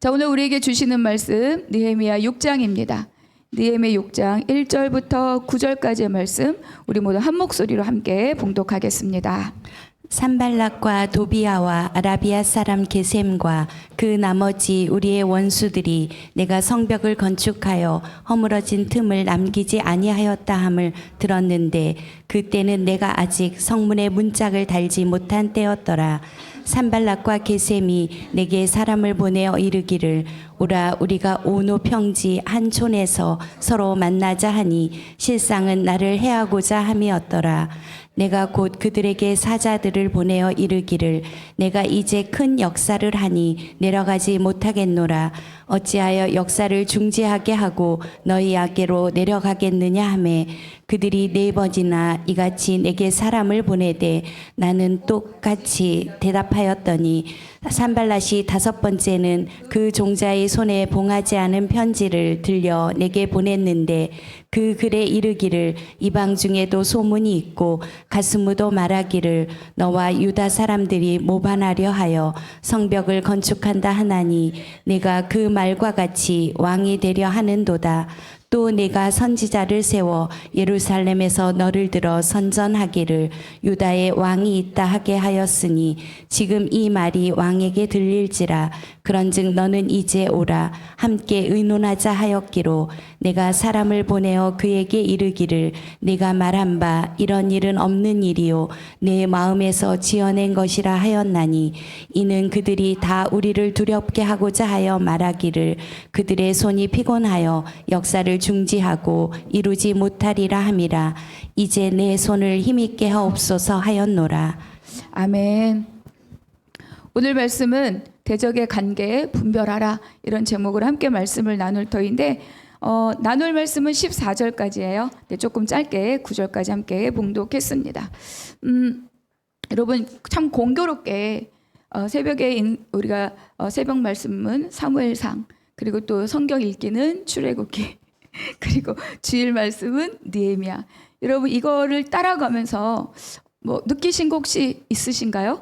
자, 오늘 우리에게 주시는 말씀 느헤미야 6장입니다. 느헤미야 6장 1절부터 9절까지의 말씀 우리 모두 한 목소리로 함께 봉독하겠습니다. 산발락과 도비아와 아라비아 사람 게셈과 그 나머지 우리의 원수들이 내가 성벽을 건축하여 허물어진 틈을 남기지 아니하였다 함을 들었는데 그때는 내가 아직 성문에 문짝을 달지 못한 때였더라. 산발락과 게셈이 내게 사람을 보내어 이르기를 오라 우리가 오노 평지 한 촌에서 서로 만나자 하니 실상은 나를 해하고자 함이었더라. 내가 곧 그들에게 사자들을 보내어 이르기를 내가 이제 큰 역사를 하니 내려가지 못하겠노라. 어찌하여 역사를 중지하게 하고 너희에게로 내려가겠느냐 하매 그들이 4번이나 이같이 내게 사람을 보내되 나는 똑같이 대답하였더니 산발랏이 5번째는 그 종자의 손에 봉하지 않은 편지를 들려 내게 보냈는데 그 글에 이르기를 이방 중에도 소문이 있고 가스무도 말하기를 너와 유다 사람들이 모반하려 하여 성벽을 건축한다 하나니 내가 그 말과 같이 왕이 되려 하는도다. 또 내가 선지자를 세워 예루살렘에서 너를 들어 선전하기를 유다에 왕이 있다 하게 하였으니 지금 이 말이 왕에게 들릴지라. 그런즉 너는 이제 오라 함께 의논하자 하였기로 내가 사람을 보내어 그에게 이르기를 네가 말한 바 이런 일은 없는 일이요 내 마음에서 지어낸 것이라 하였나니 이는 그들이 다 우리를 두렵게 하고자 하여 말하기를 그들의 손이 피곤하여 역사를 중지하고 이루지 못하리라 함이라. 이제 내 손을 힘있게 하옵소서 하였노라. 아멘. 오늘 말씀은 대적의 관계에 분별하라 이런 제목으로 함께 말씀을 나눌 터인데 나눌 말씀은 14절까지예요. 네, 조금 짧게 9절까지 함께 봉독했습니다. 여러분 참 공교롭게 새벽에 우리가 새벽 말씀은 사무엘상 그리고 또 성경 읽기는 출애굽기 그리고 주일 말씀은 느헤미야. 여러분 이거를 따라가면서 뭐 느끼신 거 혹시 있으신가요?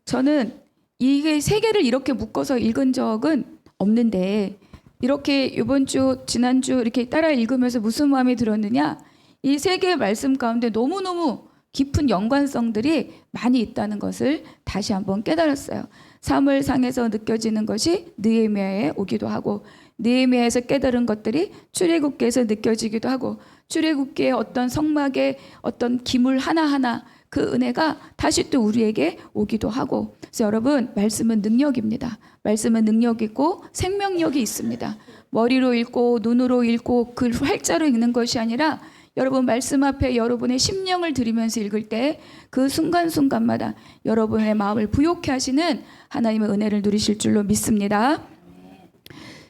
저는 이게 세 개를 이렇게 묶어서 읽은 적은 없는데 이렇게 이번 주 지난주 이렇게 따라 읽으면서 무슨 마음이 들었느냐, 이 세 개의 말씀 가운데 너무너무 깊은 연관성들이 많이 있다는 것을 다시 한번 깨달았어요. 사무엘상에서 느껴지는 것이 느헤미야에 오기도 하고 느헤미야에서 깨달은 것들이 출애굽기에서 느껴지기도 하고 출애굽기의 어떤 성막의 어떤 기물 하나하나 그 은혜가 다시 또 우리에게 오기도 하고. 그래서 여러분 말씀은 능력입니다. 말씀은 능력이고 생명력이 있습니다. 머리로 읽고 눈으로 읽고 글 활자로 읽는 것이 아니라 여러분 말씀 앞에 여러분의 심령을 들이면서 읽을 때 그 순간순간마다 여러분의 마음을 부욕해 하시는 하나님의 은혜를 누리실 줄로 믿습니다.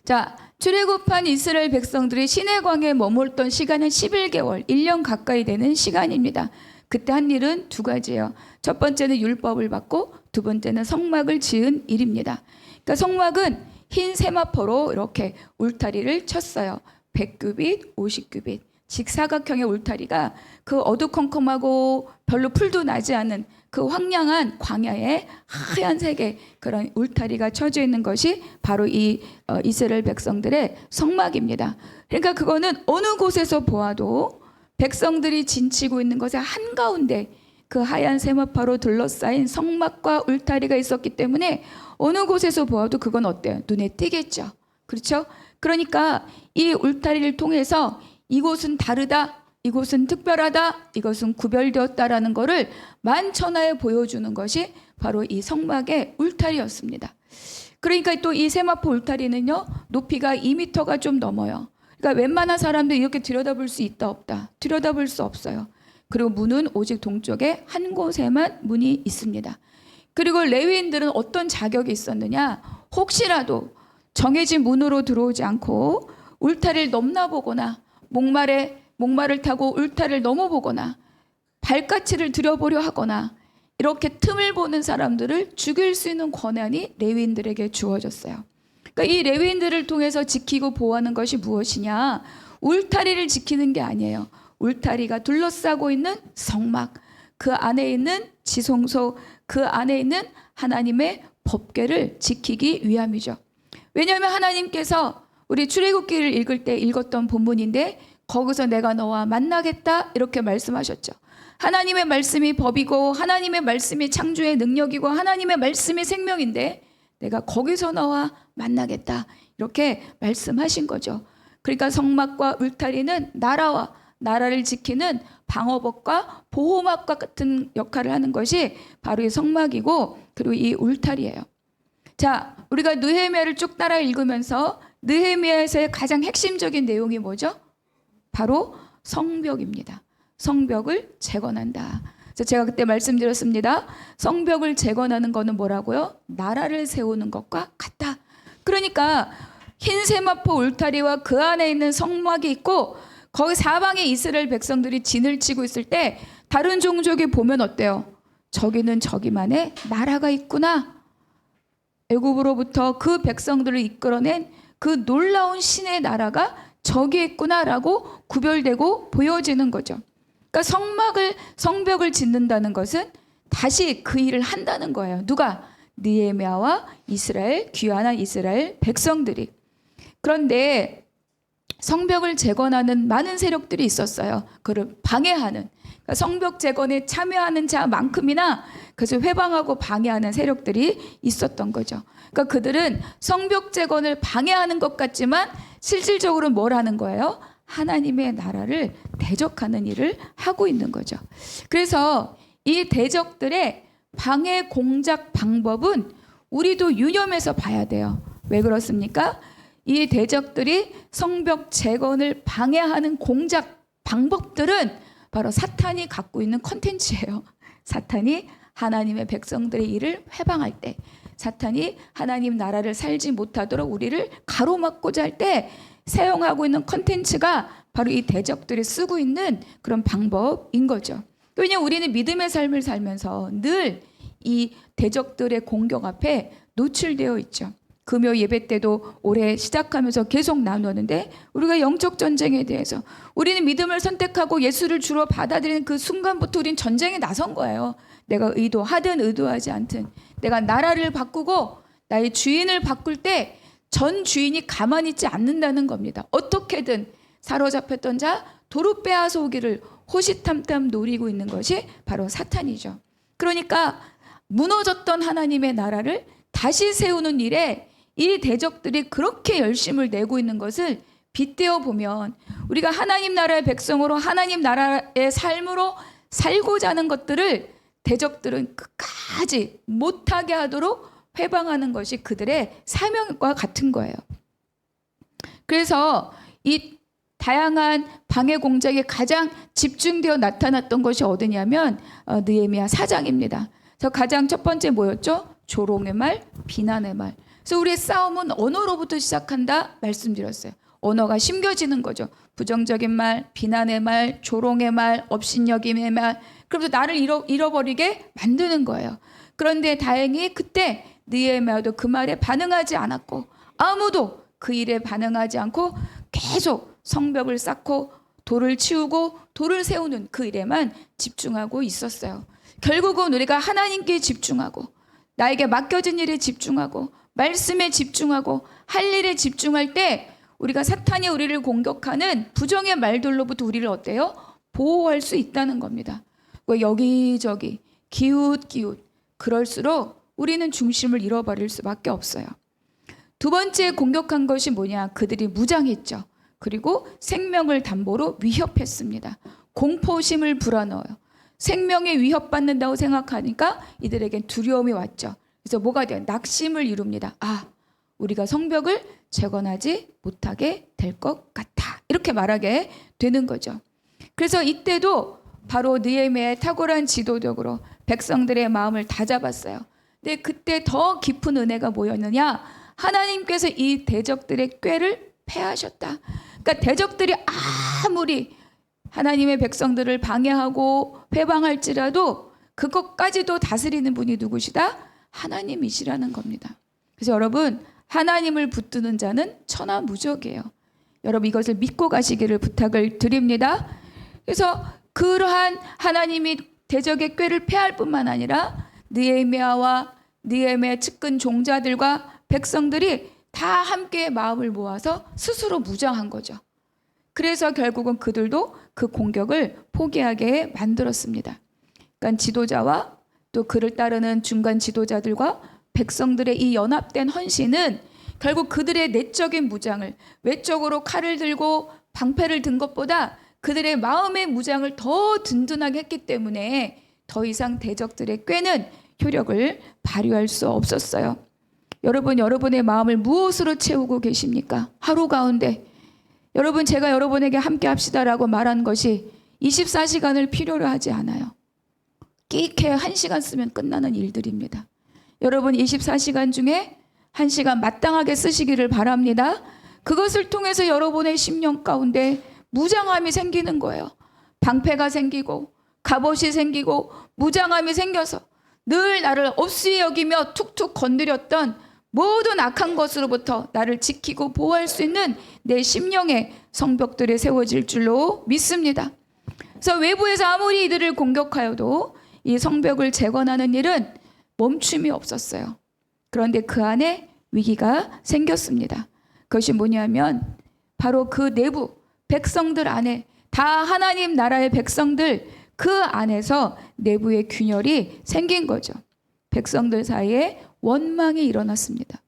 자, 출애굽한 이스라엘 백성들이 시내광에 머물던 시간은 11개월, 1년 가까이 되는 시간입니다. 그때 한 일은 2가지예요. 첫 번째는 율법을 받고 두 번째는 성막을 지은 일입니다. 그러니까 성막은 흰 세마포로 이렇게 울타리를 쳤어요. 100규빗, 50규빗. 직사각형의 울타리가 그 어두컴컴하고 별로 풀도 나지 않은 그 황량한 광야에 하얀색의 그런 울타리가 쳐져 있는 것이 바로 이 이스라엘 백성들의 성막입니다. 그러니까 그거는 어느 곳에서 보아도 백성들이 진치고 있는 것의 한가운데 그 하얀 세마파로 둘러싸인 성막과 울타리가 있었기 때문에 어느 곳에서 보아도 그건 어때요? 눈에 띄겠죠. 그렇죠? 그러니까 이 울타리를 통해서 이곳은 다르다, 이곳은 특별하다, 이것은 구별되었다라는 것을 만천하에 보여주는 것이 바로 이 성막의 울타리였습니다. 그러니까 또 이 세마포 울타리는요, 높이가 2m가 좀 넘어요. 그러니까 웬만한 사람들이 이렇게 들여다볼 수 있다 없다? 들여다볼 수 없어요. 그리고 문은 오직 동쪽에 한 곳에만 문이 있습니다. 그리고 레위인들은 어떤 자격이 있었느냐? 혹시라도 정해진 문으로 들어오지 않고 울타리를 넘나보거나 목마를 타고 울타리를 넘어보거나 발까치를 들여보려 하거나 이렇게 틈을 보는 사람들을 죽일 수 있는 권한이 레위인들에게 주어졌어요. 그러니까 이 레위인들을 통해서 지키고 보호하는 것이 무엇이냐? 울타리를 지키는 게 아니에요. 울타리가 둘러싸고 있는 성막, 그 안에 있는 지성소, 그 안에 있는 하나님의 법궤를 지키기 위함이죠. 왜냐하면 하나님께서 우리 출애굽기를 읽을 때 읽었던 본문인데 거기서 내가 너와 만나겠다 이렇게 말씀하셨죠. 하나님의 말씀이 법이고 하나님의 말씀이 창조의 능력이고 하나님의 말씀이 생명인데 내가 거기서 너와 만나겠다 이렇게 말씀하신 거죠. 그러니까 성막과 울타리는 나라와 나라를 지키는 방어복과 보호막과 같은 역할을 하는 것이 바로 이 성막이고 그리고 이 울타리예요. 자, 우리가 느헤미야를 쭉 따라 읽으면서 느헤미야에서의 가장 핵심적인 내용이 뭐죠? 바로 성벽입니다. 성벽을 재건한다. 그래서 제가 그때 말씀드렸습니다. 성벽을 재건하는 것은 뭐라고요? 나라를 세우는 것과 같다. 그러니까 흰 세마포 울타리와 그 안에 있는 성막이 있고 거기 사방에 이스라엘 백성들이 진을 치고 있을 때 다른 종족이 보면 어때요? 저기는 저기만의 나라가 있구나. 애굽으로부터 그 백성들을 이끌어낸 그 놀라운 신의 나라가 저기 있구나라고 구별되고 보여지는 거죠. 그러니까 성벽을 짓는다는 것은 다시 그 일을 한다는 거예요. 누가? 느헤미야와 이스라엘, 귀환한 이스라엘 백성들이. 그런데 성벽을 재건하는 많은 세력들이 있었어요. 그를 방해하는. 그러니까 성벽 재건에 참여하는 자만큼이나 그것을 회방하고 방해하는 세력들이 있었던 거죠. 그러니까 그들은 성벽 재건을 방해하는 것 같지만 실질적으로 뭘 하는 거예요? 하나님의 나라를 대적하는 일을 하고 있는 거죠. 그래서 이 대적들의 방해 공작 방법은 우리도 유념해서 봐야 돼요. 왜 그렇습니까? 이 대적들이 성벽 재건을 방해하는 공작 방법들은 바로 사탄이 갖고 있는 컨텐츠예요. 사탄이 하나님의 백성들의 일을 회방할 때, 사탄이 하나님 나라를 살지 못하도록 우리를 가로막고자 할 때 사용하고 있는 컨텐츠가 바로 이 대적들이 쓰고 있는 그런 방법인 거죠. 왜냐하면 우리는 믿음의 삶을 살면서 늘 이 대적들의 공격 앞에 노출되어 있죠. 금요 예배 때도 올해 시작하면서 계속 나누었는데 우리가 영적 전쟁에 대해서 우리는 믿음을 선택하고 예수를 주로 받아들이는 그 순간부터 우린 전쟁에 나선 거예요. 내가 의도하든 의도하지 않든 내가 나라를 바꾸고 나의 주인을 바꿀 때 전 주인이 가만히 있지 않는다는 겁니다. 어떻게든 사로잡혔던 자 도로 빼앗아 오기를 호시탐탐 노리고 있는 것이 바로 사탄이죠. 그러니까 무너졌던 하나님의 나라를 다시 세우는 일에 이 대적들이 그렇게 열심을 내고 있는 것을 빗대어 보면 우리가 하나님 나라의 백성으로 하나님 나라의 삶으로 살고자 하는 것들을 대적들은 끝까지 못하게 하도록 회방하는 것이 그들의 사명과 같은 거예요. 그래서 이 다양한 방해 공작이 가장 집중되어 나타났던 것이 어디냐면 느헤미야 4장입니다. 그래서 가장 첫 번째 뭐였죠? 조롱의 말, 비난의 말. 그래서 우리의 싸움은 언어로부터 시작한다 말씀드렸어요. 언어가 심겨지는 거죠. 부정적인 말, 비난의 말, 조롱의 말, 업신여김의 말. 그러면서 나를 잃어버리게 만드는 거예요. 그런데 다행히 그때 느헤미야도 그 말에 반응하지 않았고 아무도 그 일에 반응하지 않고 계속 성벽을 쌓고 돌을 치우고 돌을 세우는 그 일에만 집중하고 있었어요. 결국은 우리가 하나님께 집중하고 나에게 맡겨진 일에 집중하고 말씀에 집중하고 할 일에 집중할 때 우리가 사탄이 우리를 공격하는 부정의 말들로부터 우리를 어때요? 보호할 수 있다는 겁니다. 여기저기 기웃기웃 그럴수록 우리는 중심을 잃어버릴 수밖에 없어요. 두 번째 공격한 것이 뭐냐? 그들이 무장했죠. 그리고 생명을 담보로 위협했습니다. 공포심을 불어넣어요. 생명에 위협받는다고 생각하니까 이들에겐 두려움이 왔죠. 그래서 뭐가 돼요? 낙심을 이룹니다. 아, 우리가 성벽을 재건하지 못하게 될 것 같아. 이렇게 말하게 되는 거죠. 그래서 이때도 바로 느헤미야의 탁월한 지도력으로 백성들의 마음을 다잡았어요. 근데 그때 더 깊은 은혜가 뭐였느냐? 하나님께서 이 대적들의 꾀를 패하셨다. 그러니까 대적들이 아무리 하나님의 백성들을 방해하고 회방할지라도 그것까지도 다스리는 분이 누구시다? 하나님이시라는 겁니다. 그래서 여러분, 하나님을 붙드는 자는 천하무적이에요. 여러분 이것을 믿고 가시기를 부탁을 드립니다. 그래서 그러한 하나님이 대적의 꾀를 패할 뿐만 아니라 느헤미야와 느헤미야 측근 종자들과 백성들이 다 함께 마음을 모아서 스스로 무장한 거죠. 그래서 결국은 그들도 그 공격을 포기하게 만들었습니다. 그러니까 지도자와 또 그를 따르는 중간 지도자들과 백성들의 이 연합된 헌신은 결국 그들의 내적인 무장을, 외적으로 칼을 들고 방패를 든 것보다 그들의 마음의 무장을 더 든든하게 했기 때문에 더 이상 대적들의 꾀는 효력을 발휘할 수 없었어요. 여러분, 여러분의 마음을 무엇으로 채우고 계십니까? 하루 가운데 여러분, 제가 여러분에게 함께 합시다라고 말한 것이 24시간을 필요로 하지 않아요. 끼케 1시간 쓰면 끝나는 일들입니다. 여러분, 24시간 중에 1시간 마땅하게 쓰시기를 바랍니다. 그것을 통해서 여러분의 심령 가운데 무장함이 생기는 거예요. 방패가 생기고 갑옷이 생기고 무장함이 생겨서 늘 나를 없이 여기며 툭툭 건드렸던 모든 악한 것으로부터 나를 지키고 보호할 수 있는 내 심령의 성벽들이 세워질 줄로 믿습니다. 그래서 외부에서 아무리 이들을 공격하여도 이 성벽을 재건하는 일은 멈춤이 없었어요. 그런데 그 안에 위기가 생겼습니다. 그것이 뭐냐면 바로 그 내부 백성들 안에, 다 하나님 나라의 백성들 그 안에서 내부의 균열이 생긴 거죠. 백성들 사이에 원망이 일어났습니다.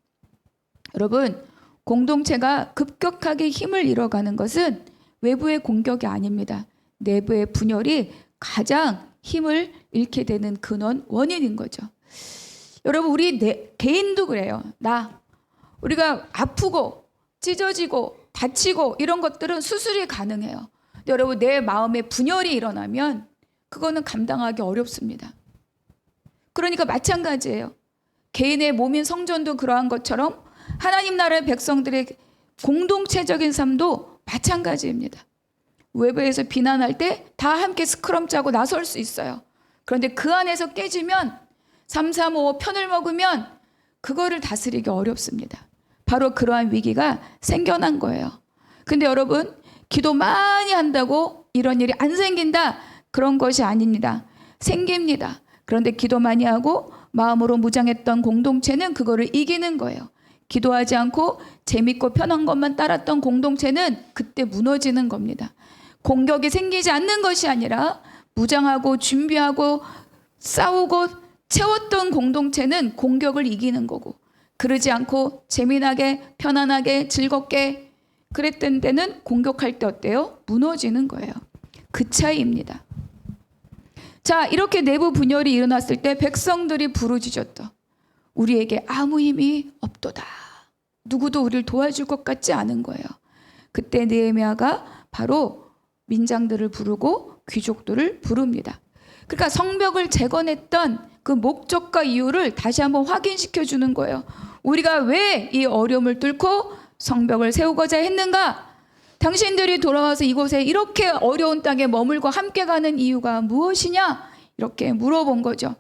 여러분, 공동체가 급격하게 힘을 잃어가는 것은 외부의 공격이 아닙니다. 내부의 분열이 가장 힘을 잃게 되는 근원, 원인인 거죠. 여러분, 우리 개인도 그래요. 우리가 아프고 찢어지고 다치고 이런 것들은 수술이 가능해요. 근데 여러분, 내 마음에 분열이 일어나면 그거는 감당하기 어렵습니다. 그러니까 마찬가지예요. 개인의 몸인 성전도 그러한 것처럼 하나님 나라의 백성들의 공동체적인 삶도 마찬가지입니다. 외부에서 비난할 때 다 함께 스크럼 짜고 나설 수 있어요. 그런데 그 안에서 깨지면 335 편을 먹으면 그거를 다스리기 어렵습니다. 바로 그러한 위기가 생겨난 거예요. 근데 여러분, 기도 많이 한다고 이런 일이 안 생긴다? 그런 것이 아닙니다. 생깁니다. 그런데 기도 많이 하고 마음으로 무장했던 공동체는 그거를 이기는 거예요. 기도하지 않고 재밌고 편한 것만 따랐던 공동체는 그때 무너지는 겁니다. 공격이 생기지 않는 것이 아니라 무장하고 준비하고 싸우고 채웠던 공동체는 공격을 이기는 거고, 그러지 않고 재미나게 편안하게 즐겁게 그랬던 때는 공격할 때 어때요? 무너지는 거예요. 그 차이입니다. 자, 이렇게 내부 분열이 일어났을 때 백성들이 부르짖었다. 우리에게 아무 힘이 없도다. 누구도 우리를 도와줄 것 같지 않은 거예요. 그때 느헤미야가 바로 민장들을 부르고 귀족들을 부릅니다. 그러니까 성벽을 재건했던 그 목적과 이유를 다시 한번 확인시켜 주는 거예요. 우리가 왜 이 어려움을 뚫고 성벽을 세우고자 했는가? 당신들이 돌아와서 이곳에 이렇게 어려운 땅에 머물고 함께 가는 이유가 무엇이냐? 이렇게 물어본 거죠.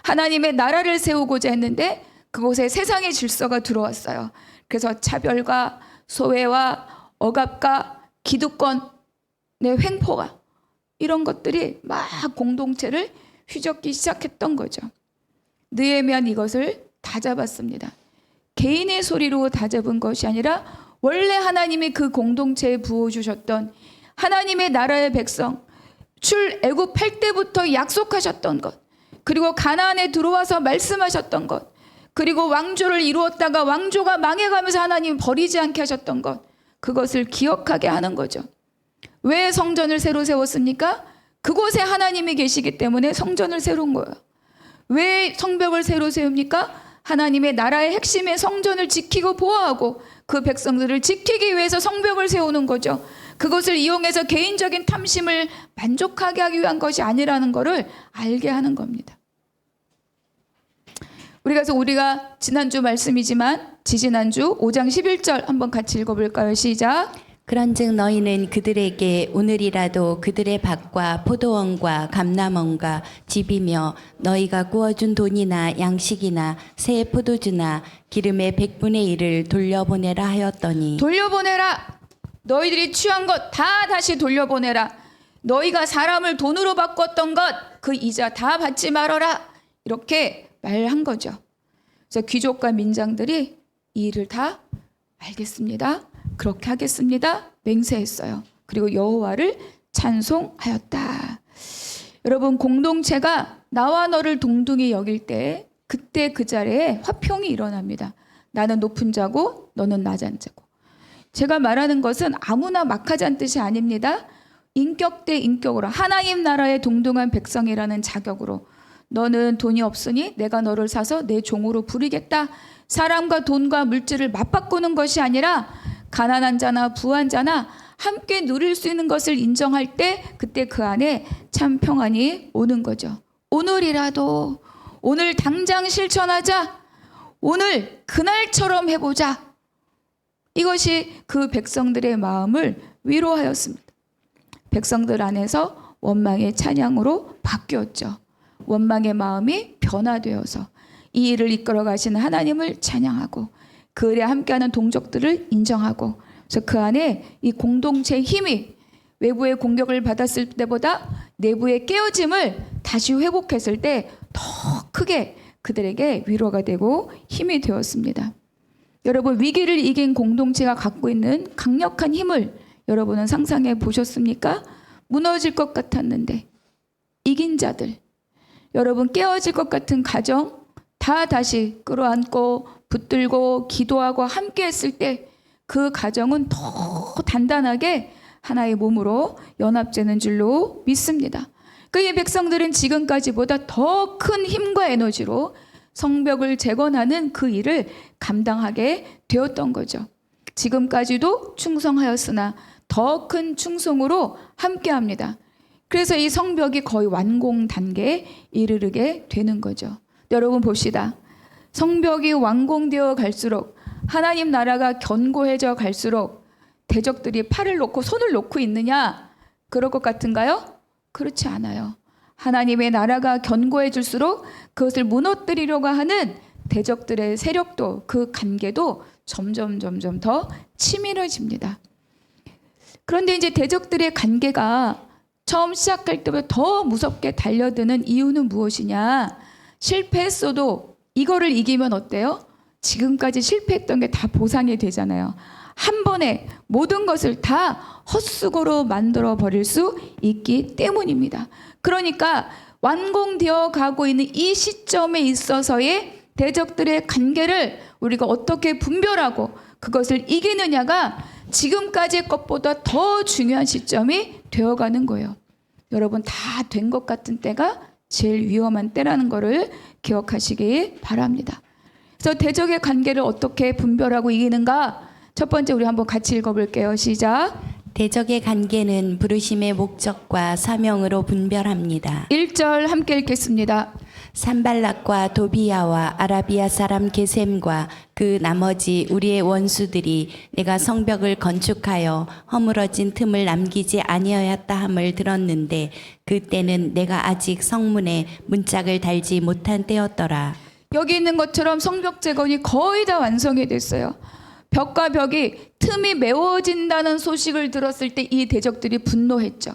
하나님의 나라를 세우고자 했는데 그곳에 세상의 질서가 들어왔어요. 그래서 차별과 소외와 억압과 기득권의 횡포가, 이런 것들이 막 공동체를 휘젓기 시작했던 거죠. 느헤미야는 이것을 다 잡았습니다. 개인의 소리로 다 잡은 것이 아니라 원래 하나님이 그 공동체에 부어주셨던 하나님의 나라의 백성, 출애굽할 때부터 약속하셨던 것, 그리고 가나안에 들어와서 말씀하셨던 것, 그리고 왕조를 이루었다가 왕조가 망해가면서 하나님 버리지 않게 하셨던 것, 그것을 기억하게 하는 거죠. 왜 성전을 새로 세웠습니까? 그곳에 하나님이 계시기 때문에 성전을 세운 거예요. 왜 성벽을 새로 세웁니까? 하나님의 나라의 핵심의 성전을 지키고 보호하고 그 백성들을 지키기 위해서 성벽을 세우는 거죠. 그것을 이용해서 개인적인 탐심을 만족하게 하기 위한 것이 아니라는 것을 알게 하는 겁니다. 우리가 지난주 말씀이지만 지지난주 5장 11절 한번 같이 읽어볼까요? 시작. 그런즉 너희는 그들에게 오늘이라도 그들의 밭과 포도원과 감람원과 집이며 너희가 구워준 돈이나 양식이나 새 포도주나 기름의 100분의 1을 돌려보내라 하였더니, 돌려보내라. 너희들이 취한 것 다 다시 돌려보내라. 너희가 사람을 돈으로 바꿨던 것 그 이자 다 받지 말아라. 이렇게 말한 거죠. 그래서 귀족과 민장들이 이 일을 다 알겠습니다. 그렇게 하겠습니다. 맹세했어요. 그리고 여호와를 찬송하였다. 여러분, 공동체가 나와 너를 동등히 여길 때 그때 그 자리에 화평이 일어납니다. 나는 높은 자고 너는 낮은 자고. 제가 말하는 것은 아무나 막 하자는 뜻이 아닙니다. 인격 대 인격으로 하나님 나라의 동등한 백성이라는 자격으로 너는 돈이 없으니 내가 너를 사서 내 종으로 부리겠다. 사람과 돈과 물질을 맞바꾸는 것이 아니라 가난한 자나 부한 자나 함께 누릴 수 있는 것을 인정할 때 그때 그 안에 참 평안이 오는 거죠. 오늘이라도 오늘 당장 실천하자. 오늘 그날처럼 해보자. 이것이 그 백성들의 마음을 위로하였습니다. 백성들 안에서 원망의 찬양으로 바뀌었죠. 원망의 마음이 변화되어서 이 일을 이끌어 가시는 하나님을 찬양하고 그 일에 함께하는 동족들을 인정하고, 그래서 그 안에 이 공동체의 힘이 외부의 공격을 받았을 때보다 내부의 깨어짐을 다시 회복했을 때 더 크게 그들에게 위로가 되고 힘이 되었습니다. 여러분, 위기를 이긴 공동체가 갖고 있는 강력한 힘을 여러분은 상상해 보셨습니까? 무너질 것 같았는데 이긴 자들, 여러분 깨어질 것 같은 가정 다 다시 끌어안고 붙들고 기도하고 함께 했을 때 그 가정은 더 단단하게 하나의 몸으로 연합되는 줄로 믿습니다. 그의 백성들은 지금까지보다 더 큰 힘과 에너지로 성벽을 재건하는 그 일을 감당하게 되었던 거죠. 지금까지도 충성하였으나 더 큰 충성으로 함께합니다. 그래서 이 성벽이 거의 완공 단계에 이르게 되는 거죠. 여러분 봅시다. 성벽이 완공되어 갈수록 하나님 나라가 견고해져 갈수록 대적들이 팔을 놓고 손을 놓고 있느냐? 그럴 것 같은가요? 그렇지 않아요. 하나님의 나라가 견고해질수록 그것을 무너뜨리려고 하는 대적들의 세력도 그 관계도 점점 더 치밀어집니다. 그런데 이제 대적들의 관계가 처음 시작할 때보다 더 무섭게 달려드는 이유는 무엇이냐? 실패했어도 이거를 이기면 어때요? 지금까지 실패했던 게 다 보상이 되잖아요. 한 번에 모든 것을 다 헛수고로 만들어 버릴 수 있기 때문입니다. 그러니까 완공되어 가고 있는 이 시점에 있어서의 대적들의 관계를 우리가 어떻게 분별하고 그것을 이기느냐가 지금까지의 것보다 더 중요한 시점이 되어가는 거예요. 여러분, 다 된 것 같은 때가 제일 위험한 때라는 것을 기억하시기 바랍니다. 그래서 대적의 관계를 어떻게 분별하고 이기는가? 첫 번째 우리 한번 같이 읽어볼게요. 시작. 대적의 관계는 부르심의 목적과 사명으로 분별합니다. 1절 함께 읽겠습니다. 산발락과 도비아와 아라비아 사람 게셈과 그 나머지 우리의 원수들이 내가 성벽을 건축하여 허물어진 틈을 남기지 아니하였다 함을 들었는데 그때는 내가 아직 성문에 문짝을 달지 못한 때였더라. 여기 있는 것처럼 성벽 재건이 거의 다 완성이 됐어요. 벽과 벽이 틈이 메워진다는 소식을 들었을 때 이 대적들이 분노했죠.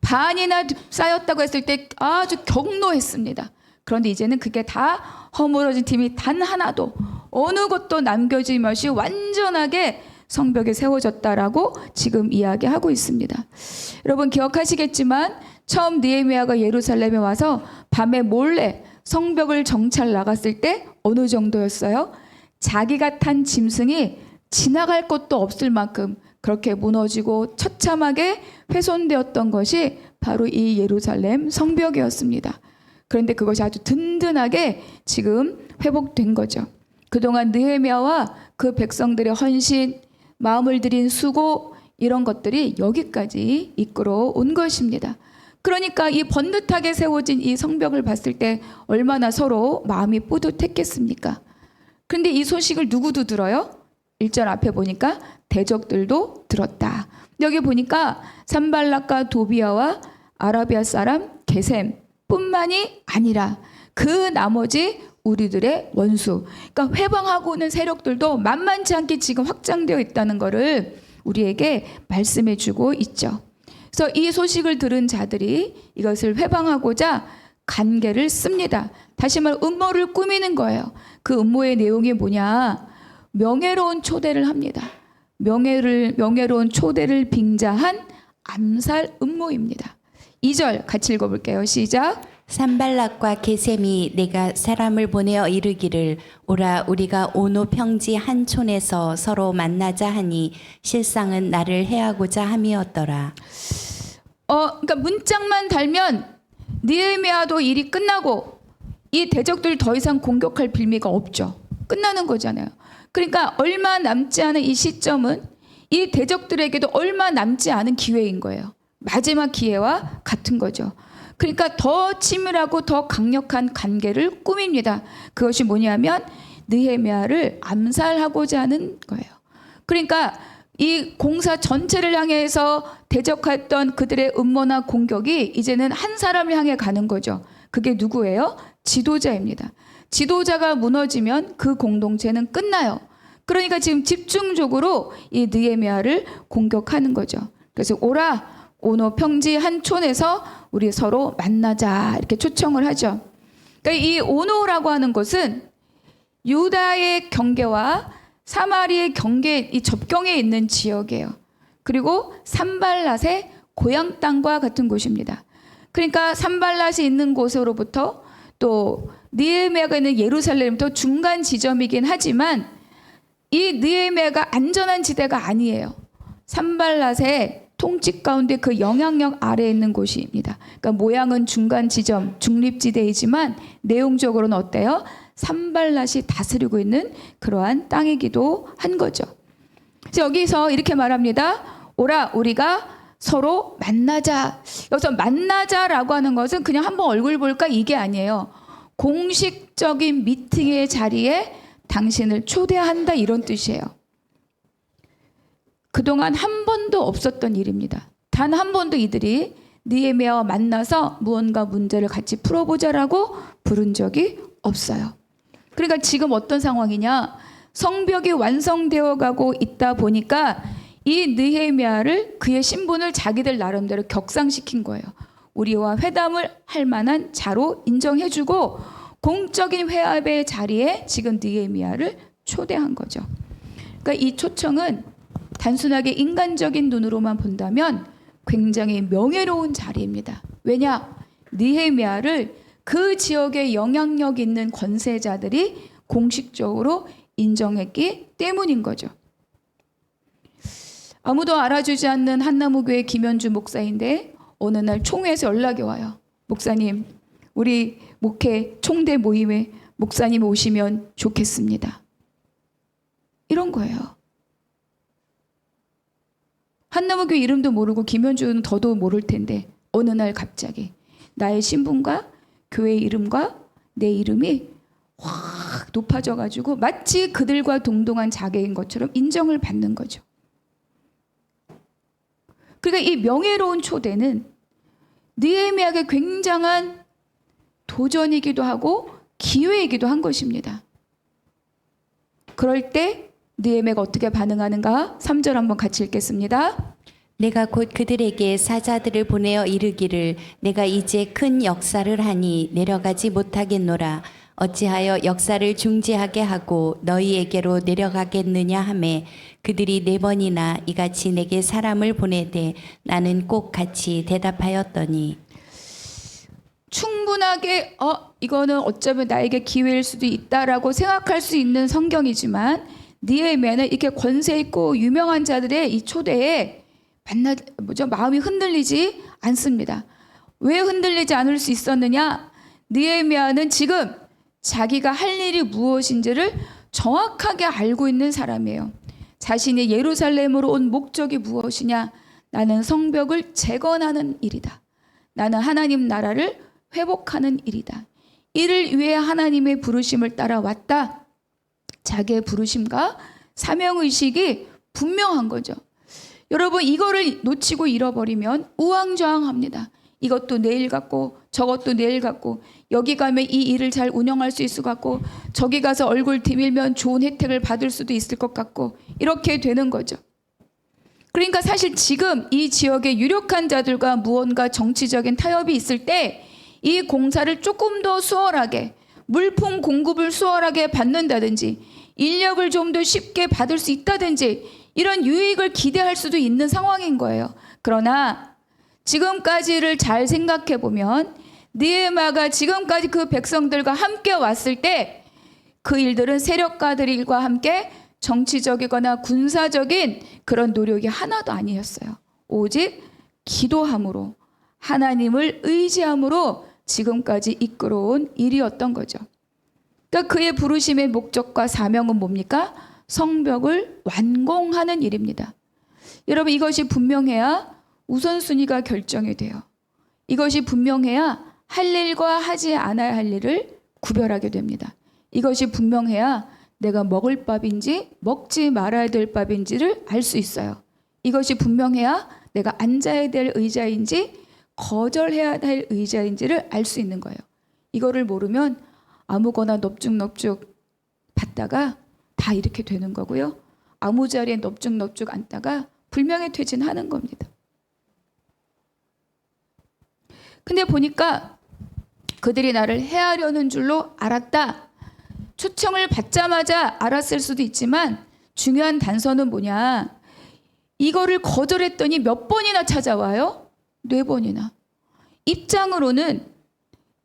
반이나 쌓였다고 했을 때 아주 격노했습니다. 그런데 이제는 그게 다 허물어진 틈이 단 하나도 어느 것도 남겨짐없이 완전하게 성벽에 세워졌다라고 지금 이야기하고 있습니다. 여러분 기억하시겠지만 처음 느헤미야가 예루살렘에 와서 밤에 몰래 성벽을 정찰 나갔을 때 어느 정도였어요? 자기가 탄 짐승이 지나갈 곳도 없을 만큼 그렇게 무너지고 처참하게 훼손되었던 것이 바로 이 예루살렘 성벽이었습니다. 그런데 그것이 아주 든든하게 지금 회복된 거죠. 그동안 느헤미야와 그 백성들의 헌신, 마음을 들인 수고 이런 것들이 여기까지 이끌어 온 것입니다. 그러니까 이 번듯하게 세워진 이 성벽을 봤을 때 얼마나 서로 마음이 뿌듯했겠습니까? 그런데 이 소식을 누구도 들어요? 1절 앞에 보니까 대적들도 들었다. 여기 보니까 산발락과 도비아와 아라비아 사람 게셈 뿐만이 아니라 그 나머지 우리들의 원수, 그러니까 회방하고 있는 세력들도 만만치 않게 지금 확장되어 있다는 것을 우리에게 말씀해 주고 있죠. 그래서 이 소식을 들은 자들이 이것을 회방하고자 관계를 씁니다. 다시 말해 음모를 꾸미는 거예요. 그 음모의 내용이 뭐냐? 명예로운 초대를 합니다. 명예로운 초대를 빙자한 암살 음모입니다. 2절 같이 읽어볼게요. 시작. 산발락과 게셈이 내가 사람을 보내어 이르기를 오라 우리가 오노 평지 한 촌에서 서로 만나자 하니 실상은 나를 해하고자 함이었더라. 그러니까 문짝만 달면 느헤미야도 일이 끝나고 이 대적들 더 이상 공격할 빌미가 없죠. 끝나는 거잖아요. 그러니까 얼마 남지 않은 이 시점은 이 대적들에게도 얼마 남지 않은 기회인 거예요. 마지막 기회와 같은 거죠. 그러니까 더 치밀하고 더 강력한 관계를 꾸밉니다. 그것이 뭐냐면 느헤미야를 암살하고자 하는 거예요. 그러니까 이 공사 전체를 향해서 대적했던 그들의 음모나 공격이 이제는 한 사람을 향해 가는 거죠. 그게 누구예요? 지도자입니다. 지도자가 무너지면 그 공동체는 끝나요. 그러니까 지금 집중적으로 이 느헤미야를 공격하는 거죠. 그래서 오라 오노 평지 한 촌에서 우리 서로 만나자 이렇게 초청을 하죠. 그러니까 이 오노라고 하는 것은 유다의 경계와 사마리의 경계 이 접경에 있는 지역이에요. 그리고 산발랏의 고향 땅과 같은 곳입니다. 그러니까 산발랏이 있는 곳으로부터 또 느헤미야가 있는 예루살렘부터 중간 지점이긴 하지만 이 느헤미야가 안전한 지대가 아니에요. 산발랏의 통치 가운데 그 영향력 아래에 있는 곳입니다. 그러니까 모양은 중간 지점, 중립지대이지만 내용적으로는 어때요? 산발랏이 다스리고 있는 그러한 땅이기도 한 거죠. 그래서 여기서 이렇게 말합니다. 오라 우리가 서로 만나자. 여기서 만나자라고 하는 것은 그냥 한번 얼굴 볼까 이게 아니에요. 공식적인 미팅의 자리에 당신을 초대한다 이런 뜻이에요. 그동안 한 번도 없었던 일입니다. 단 한 번도 이들이 느헤미야와 만나서 무언가 문제를 같이 풀어보자라고 부른 적이 없어요. 그러니까 지금 어떤 상황이냐? 성벽이 완성되어 가고 있다 보니까 이 느헤미야를 그의 신분을 자기들 나름대로 격상시킨 거예요. 우리와 회담을 할 만한 자로 인정해주고 공적인 회합의 자리에 지금 느헤미야를 초대한 거죠. 그러니까 이 초청은 단순하게 인간적인 눈으로만 본다면 굉장히 명예로운 자리입니다. 왜냐? 느헤미야를 그 지역에 영향력 있는 권세자들이 공식적으로 인정했기 때문인 거죠. 아무도 알아주지 않는 한나무교회 김현주 목사인데 어느 날 총회에서 연락이 와요. 목사님, 우리 목회 총대 모임에 목사님 오시면 좋겠습니다. 이런 거예요. 한나무교회 이름도 모르고 김현주는 더도 모를 텐데 어느 날 갑자기 나의 신분과 교회 이름과 내 이름이 확 높아져가지고 마치 그들과 동등한 자객인 것처럼 인정을 받는 거죠. 그러니까 이 명예로운 초대는 느헤미야에게 굉장한 도전이기도 하고 기회이기도 한 것입니다. 그럴 때 느헤미야가 어떻게 반응하는가? 3절 한번 같이 읽겠습니다. 내가 곧 그들에게 사자들을 보내어 이르기를 내가 이제 큰 역사를 하니 내려가지 못하겠노라. 어찌하여 역사를 중지하게 하고 너희에게로 내려가겠느냐 하매 그들이 4번이나 이같이 내게 사람을 보내되 나는 꼭 같이 대답하였더니 충분하게 이거는 어쩌면 나에게 기회일 수도 있다라고 생각할 수 있는 성경이지만 느헤미야는 이렇게 권세 있고 유명한 자들의 이 초대에 마음이 흔들리지 않습니다. 왜 흔들리지 않을 수 있었느냐? 느헤미야는 지금 자기가 할 일이 무엇인지를 정확하게 알고 있는 사람이에요. 자신이 예루살렘으로 온 목적이 무엇이냐? 나는 성벽을 재건하는 일이다. 나는 하나님 나라를 회복하는 일이다. 이를 위해 하나님의 부르심을 따라왔다. 자기의 부르심과 사명의식이 분명한 거죠. 여러분 이거를 놓치고 잃어버리면 우왕좌왕합니다. 이것도 내일 같고 저것도 내일 같고 여기 가면 이 일을 잘 운영할 수 있을 것 같고 저기 가서 얼굴 디밀면 좋은 혜택을 받을 수도 있을 것 같고 이렇게 되는 거죠. 그러니까 사실 지금 이 지역의 유력한 자들과 무언가 정치적인 타협이 있을 때 이 공사를 조금 더 수월하게 물품 공급을 수월하게 받는다든지 인력을 좀 더 쉽게 받을 수 있다든지 이런 유익을 기대할 수도 있는 상황인 거예요. 그러나 지금까지를 잘 생각해 보면 느헤미야가 지금까지 그 백성들과 함께 왔을 때 그 일들은 세력가들과 함께 정치적이거나 군사적인 그런 노력이 하나도 아니었어요. 오직 기도함으로 하나님을 의지함으로 지금까지 이끌어온 일이었던 거죠. 그러니까 그의 부르심의 목적과 사명은 뭡니까? 성벽을 완공하는 일입니다. 여러분, 이것이 분명해야 우선순위가 결정이 돼요. 이것이 분명해야 할 일과 하지 않아야 할 일을 구별하게 됩니다. 이것이 분명해야 내가 먹을 밥인지 먹지 말아야 될 밥인지를 알 수 있어요. 이것이 분명해야 내가 앉아야 될 의자인지 거절해야 할 의자인지를 알 수 있는 거예요. 이거를 모르면 아무거나 넙죽넙죽 받다가 다 이렇게 되는 거고요. 아무 자리에 넙죽넙죽 앉다가 불명예 퇴진하는 겁니다. 근데 보니까 그들이 나를 해하려는 줄로 알았다. 초청을 받자마자 알았을 수도 있지만 중요한 단서는 뭐냐? 이거를 거절했더니 몇 번이나 찾아와요? 4번이나. 입장으로는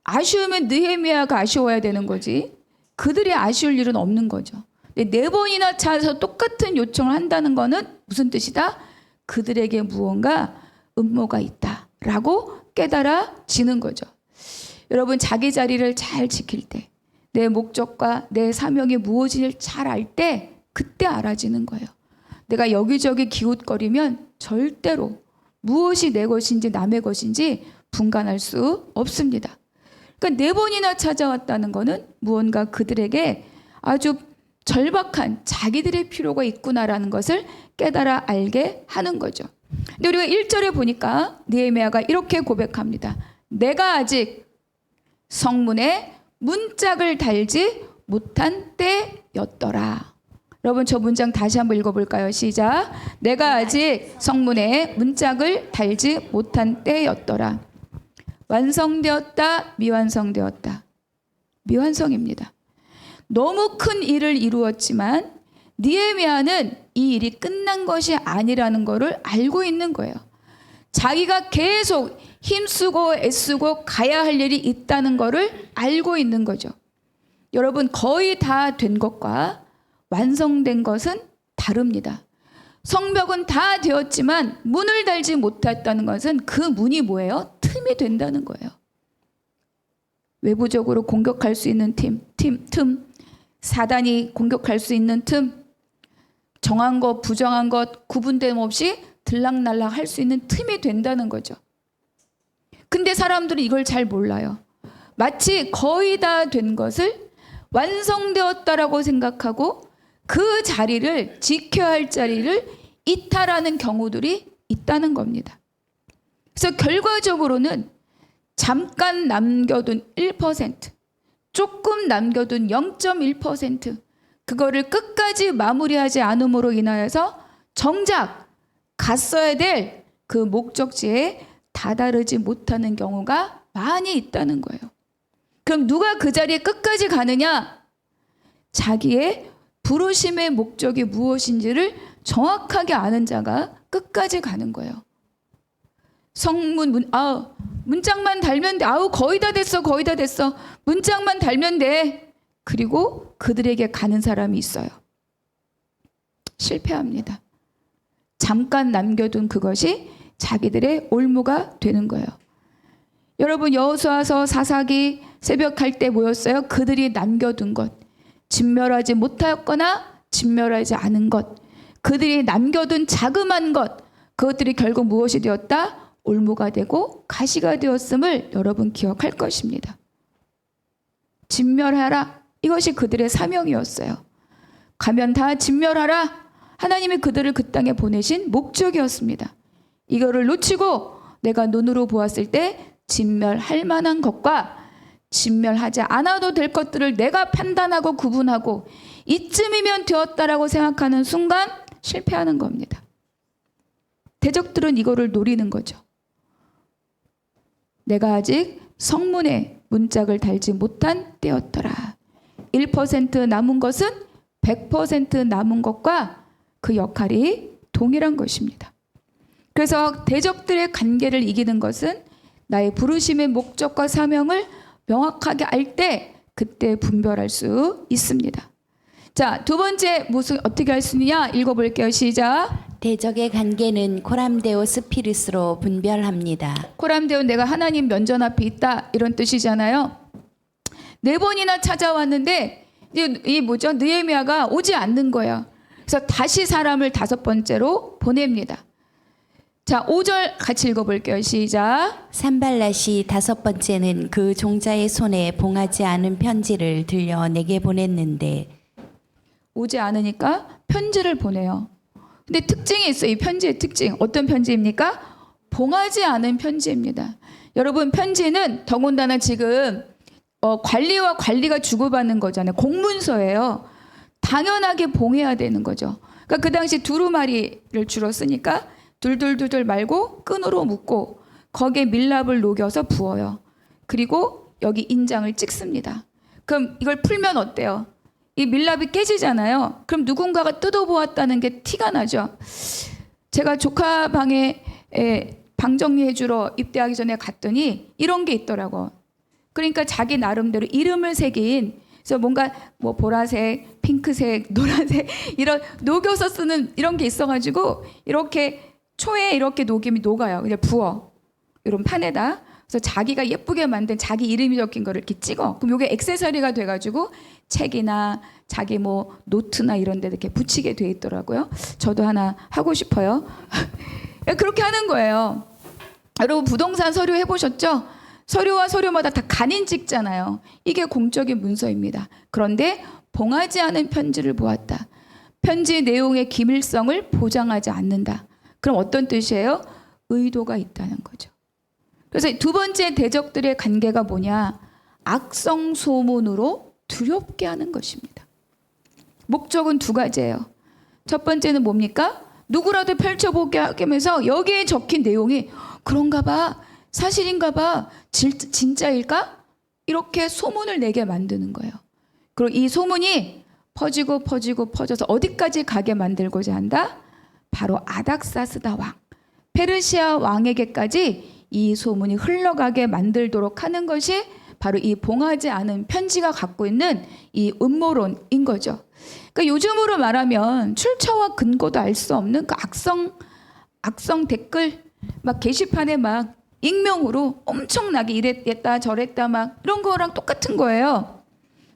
아쉬우면 느헤미야가 아쉬워야 되는 거지. 그들이 아쉬울 일은 없는 거죠. 4번이나 찾아서 똑같은 요청을 한다는 거는 무슨 뜻이다? 그들에게 무언가 음모가 있다라고 깨달아지는 거죠. 여러분, 자기 자리를 잘 지킬 때, 내 목적과 내 사명이 무엇인지를 잘 알 때 그때 알아지는 거예요. 내가 여기저기 기웃거리면 절대로 무엇이 내 것인지 남의 것인지 분간할 수 없습니다. 그러니까 4번이나 찾아왔다는 거는 무언가 그들에게 아주 절박한 자기들의 필요가 있구나라는 것을 깨달아 알게 하는 거죠. 근데 우리가 1절에 보니까 느헤미야가 이렇게 고백합니다. 내가 아직 성문에 문짝을 달지 못한 때였더라. 여러분, 저 문장 다시 한번 읽어볼까요? 시작. 내가 아직 성문에 문짝을 달지 못한 때였더라. 완성되었다, 미완성되었다. 미완성입니다. 너무 큰 일을 이루었지만 느헤미야는 이 일이 끝난 것이 아니라는 것을 알고 있는 거예요. 자기가 계속 힘쓰고 애쓰고 가야 할 일이 있다는 것을 알고 있는 거죠. 여러분, 거의 다 된 것과 완성된 것은 다릅니다. 성벽은 다 되었지만 문을 달지 못했다는 것은 그 문이 뭐예요? 틈이 된다는 거예요. 외부적으로 공격할 수 있는 틈, 사단이 공격할 수 있는 틈, 정한 것, 부정한 것 구분됨 없이 들락날락 할 수 있는 틈이 된다는 거죠. 근데 사람들은 이걸 잘 몰라요. 마치 거의 다 된 것을 완성되었다라고 생각하고 그 자리를, 지켜야 할 자리를 이탈하는 경우들이 있다는 겁니다. 그래서 결과적으로는 잠깐 남겨둔 1%, 조금 남겨둔 0.1%, 그거를 끝까지 마무리하지 않음으로 인하여서 정작 갔어야 될 그 목적지에 다다르지 못하는 경우가 많이 있다는 거예요. 그럼 누가 그 자리에 끝까지 가느냐? 자기의 부르심의 목적이 무엇인지를 정확하게 아는 자가 끝까지 가는 거예요. 성문, 문짝만 달면 돼. 거의 다 됐어, 거의 다 됐어. 문짝만 달면 돼. 그리고 그들에게 가는 사람이 있어요. 실패합니다. 잠깐 남겨둔 그것이 자기들의 올무가 되는 거예요. 여러분, 여호수아서, 사사기, 새벽할 때 모였어요. 그들이 남겨둔 것, 진멸하지 못하였거나 진멸하지 않은 것, 그들이 남겨둔 자그만 것, 그것들이 결국 무엇이 되었다? 올무가 되고 가시가 되었음을 여러분 기억할 것입니다. 진멸하라, 이것이 그들의 사명이었어요. 가면 다 진멸하라, 하나님이 그들을 그 땅에 보내신 목적이었습니다. 이거를 놓치고 내가 눈으로 보았을 때 진멸할 만한 것과 진멸하지 않아도 될 것들을 내가 판단하고 구분하고 이쯤이면 되었다라고 생각하는 순간 실패하는 겁니다. 대적들은 이거를 노리는 거죠. 내가 아직 성문에 문짝을 달지 못한 때였더라. 1% 남은 것은 100% 남은 것과 그 역할이 동일한 것입니다. 그래서 대적들의 관계를 이기는 것은 나의 부르심의 목적과 사명을 명확하게 알 때 그때 분별할 수 있습니다. 자, 두 번째 무슨 어떻게 할 수 있느냐 읽어볼게요. 시작. 대적의 관계는 코람데오 스피릿으로 분별합니다. 코람데오 내가 하나님 면전 앞에 있다 이런 뜻이잖아요. 4번이나 찾아왔는데 이 뭐죠? 느헤미야가 오지 않는 거예요. 그래서 다시 사람을 5번째로 보냅니다. 자, 5절 같이 읽어볼게요. 시작. 산발랏이 5번째는 그 종자의 손에 봉하지 않은 편지를 들려 내게 보냈는데 오지 않으니까 편지를 보내요. 근데 특징이 있어요. 이 편지의 특징. 어떤 편지입니까? 봉하지 않은 편지입니다. 여러분, 편지는 더군다나 지금 관리와 관리가 주고받는 거잖아요. 공문서예요. 당연하게 봉해야 되는 거죠. 그러니까 그 당시 두루마리를 주로 쓰니까 둘둘둘둘 말고 끈으로 묶고 거기에 밀랍을 녹여서 부어요. 그리고 여기 인장을 찍습니다. 그럼 이걸 풀면 어때요? 이 밀랍이 깨지잖아요. 그럼 누군가가 뜯어보았다는 게 티가 나죠. 제가 조카 방에 방 정리해주러 입대하기 전에 갔더니 이런 게 있더라고. 그러니까 자기 나름대로 이름을 새긴, 그래서 뭔가 뭐 보라색, 핑크색, 노란색 이런 녹여서 쓰는 이런 게 있어가지고 이렇게 초에 이렇게 녹이면 녹아요. 그냥 부어 이런 판에다. 그래서 자기가 예쁘게 만든 자기 이름이 적힌 거를 이렇게 찍어. 그럼 이게 액세서리가 돼가지고 책이나 자기 뭐 노트나 이런 데 이렇게 붙이게 돼 있더라고요. 저도 하나 하고 싶어요. 그렇게 하는 거예요. 여러분 부동산 서류 해보셨죠? 서류와 서류마다 다 간인 찍잖아요. 이게 공적인 문서입니다. 그런데 봉하지 않은 편지를 보았다. 편지 내용의 기밀성을 보장하지 않는다. 그럼 어떤 뜻이에요? 의도가 있다는 거죠. 그래서 두 번째 대적들의 관계가 뭐냐? 악성 소문으로 두렵게 하는 것입니다. 목적은 2가지예요. 첫 번째는 뭡니까? 누구라도 펼쳐보게 하면서 여기에 적힌 내용이 그런가 봐, 사실인가 봐, 진짜일까? 이렇게 소문을 내게 만드는 거예요. 그리고 이 소문이 퍼져서 어디까지 가게 만들고자 한다? 바로 아닥사스다 왕, 페르시아 왕에게까지 이 소문이 흘러가게 만들도록 하는 것이 바로 이 봉하지 않은 편지가 갖고 있는 이 음모론인 거죠. 그러니까 요즘으로 말하면 출처와 근거도 알 수 없는 그 악성 댓글 막 게시판에 막 익명으로 엄청나게 이랬다 저랬다 막 이런 거랑 똑같은 거예요.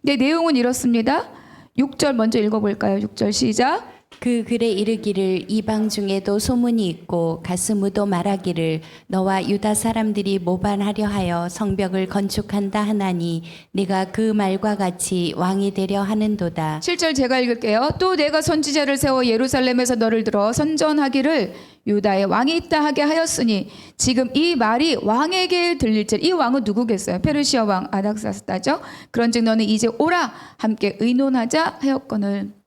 근데 내용은 이렇습니다. 6절 먼저 읽어볼까요? 6절 시작. 그 글에 이르기를 이방 중에도 소문이 있고 가스무도 말하기를 너와 유다 사람들이 모반하려 하여 성벽을 건축한다 하나니 네가 그 말과 같이 왕이 되려 하는도다. 7절 제가 읽을게요. 또 내가 선지자를 세워 예루살렘에서 너를 들어 선전하기를 유다의 왕이 있다 하게 하였으니 지금 이 말이 왕에게 들릴지. 이 왕은 누구겠어요? 페르시아 왕 아닥사스다죠. 그런즉 너는 이제 오라 함께 의논하자 하였거늘.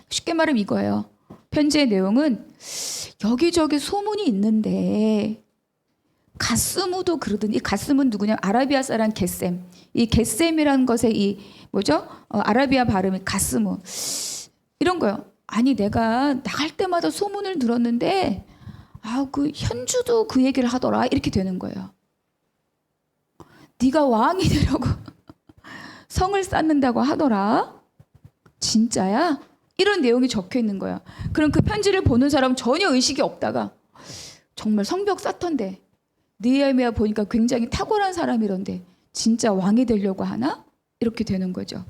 쉽게 말하면 이거예요. 편지의 내용은 여기저기 소문이 있는데 가스무도 그러더니, 이 가스무는 누구냐? 아라비아 사람 게셈. 이 게셈이라는 것의 이 뭐죠? 아라비아 발음이 가스무. 이런 거요. 아니 내가 나갈 때마다 소문을 들었는데 그 현주도 그 얘기를 하더라. 이렇게 되는 거예요. 네가 왕이 되려고 성을 쌓는다고 하더라. 진짜야? 이런 내용이 적혀 있는 거예요. 그럼 그 편지를 보는 사람은 전혀 의식이 없다가 정말 성벽 쌓던데 느헤미야 보니까 굉장히 탁월한 사람이런데 진짜 왕이 되려고 하나? 이렇게 되는 거죠.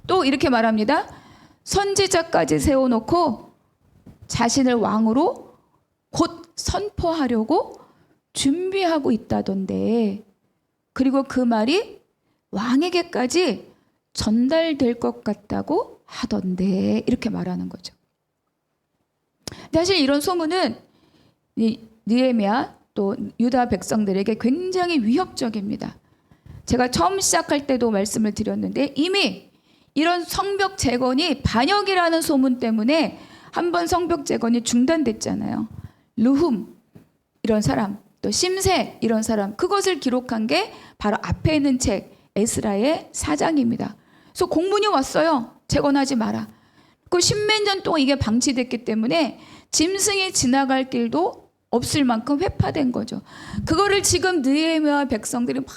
또 이렇게 말합니다. 선지자까지 세워놓고 자신을 왕으로 곧 선포하려고 준비하고 있다던데, 그리고 그 말이 왕에게까지 전달될 것 같다고 하던데, 이렇게 말하는 거죠. 사실 이런 소문은 느헤미야 또 유다 백성들에게 굉장히 위협적입니다. 제가 처음 시작할 때도 말씀을 드렸는데 이미 이런 성벽 재건이 반역이라는 소문 때문에 한번 성벽 재건이 중단됐잖아요. 르훔 이런 사람, 또 심세 이런 사람, 그것을 기록한 게 바로 앞에 있는 책 에스라의 4장입니다. 그래서 공문이 왔어요. 재건하지 마라. 그 십몇 년 동안 이게 방치됐기 때문에 짐승이 지나갈 길도 없을 만큼 회파된 거죠. 그거를 지금 느헤미야와 백성들이 막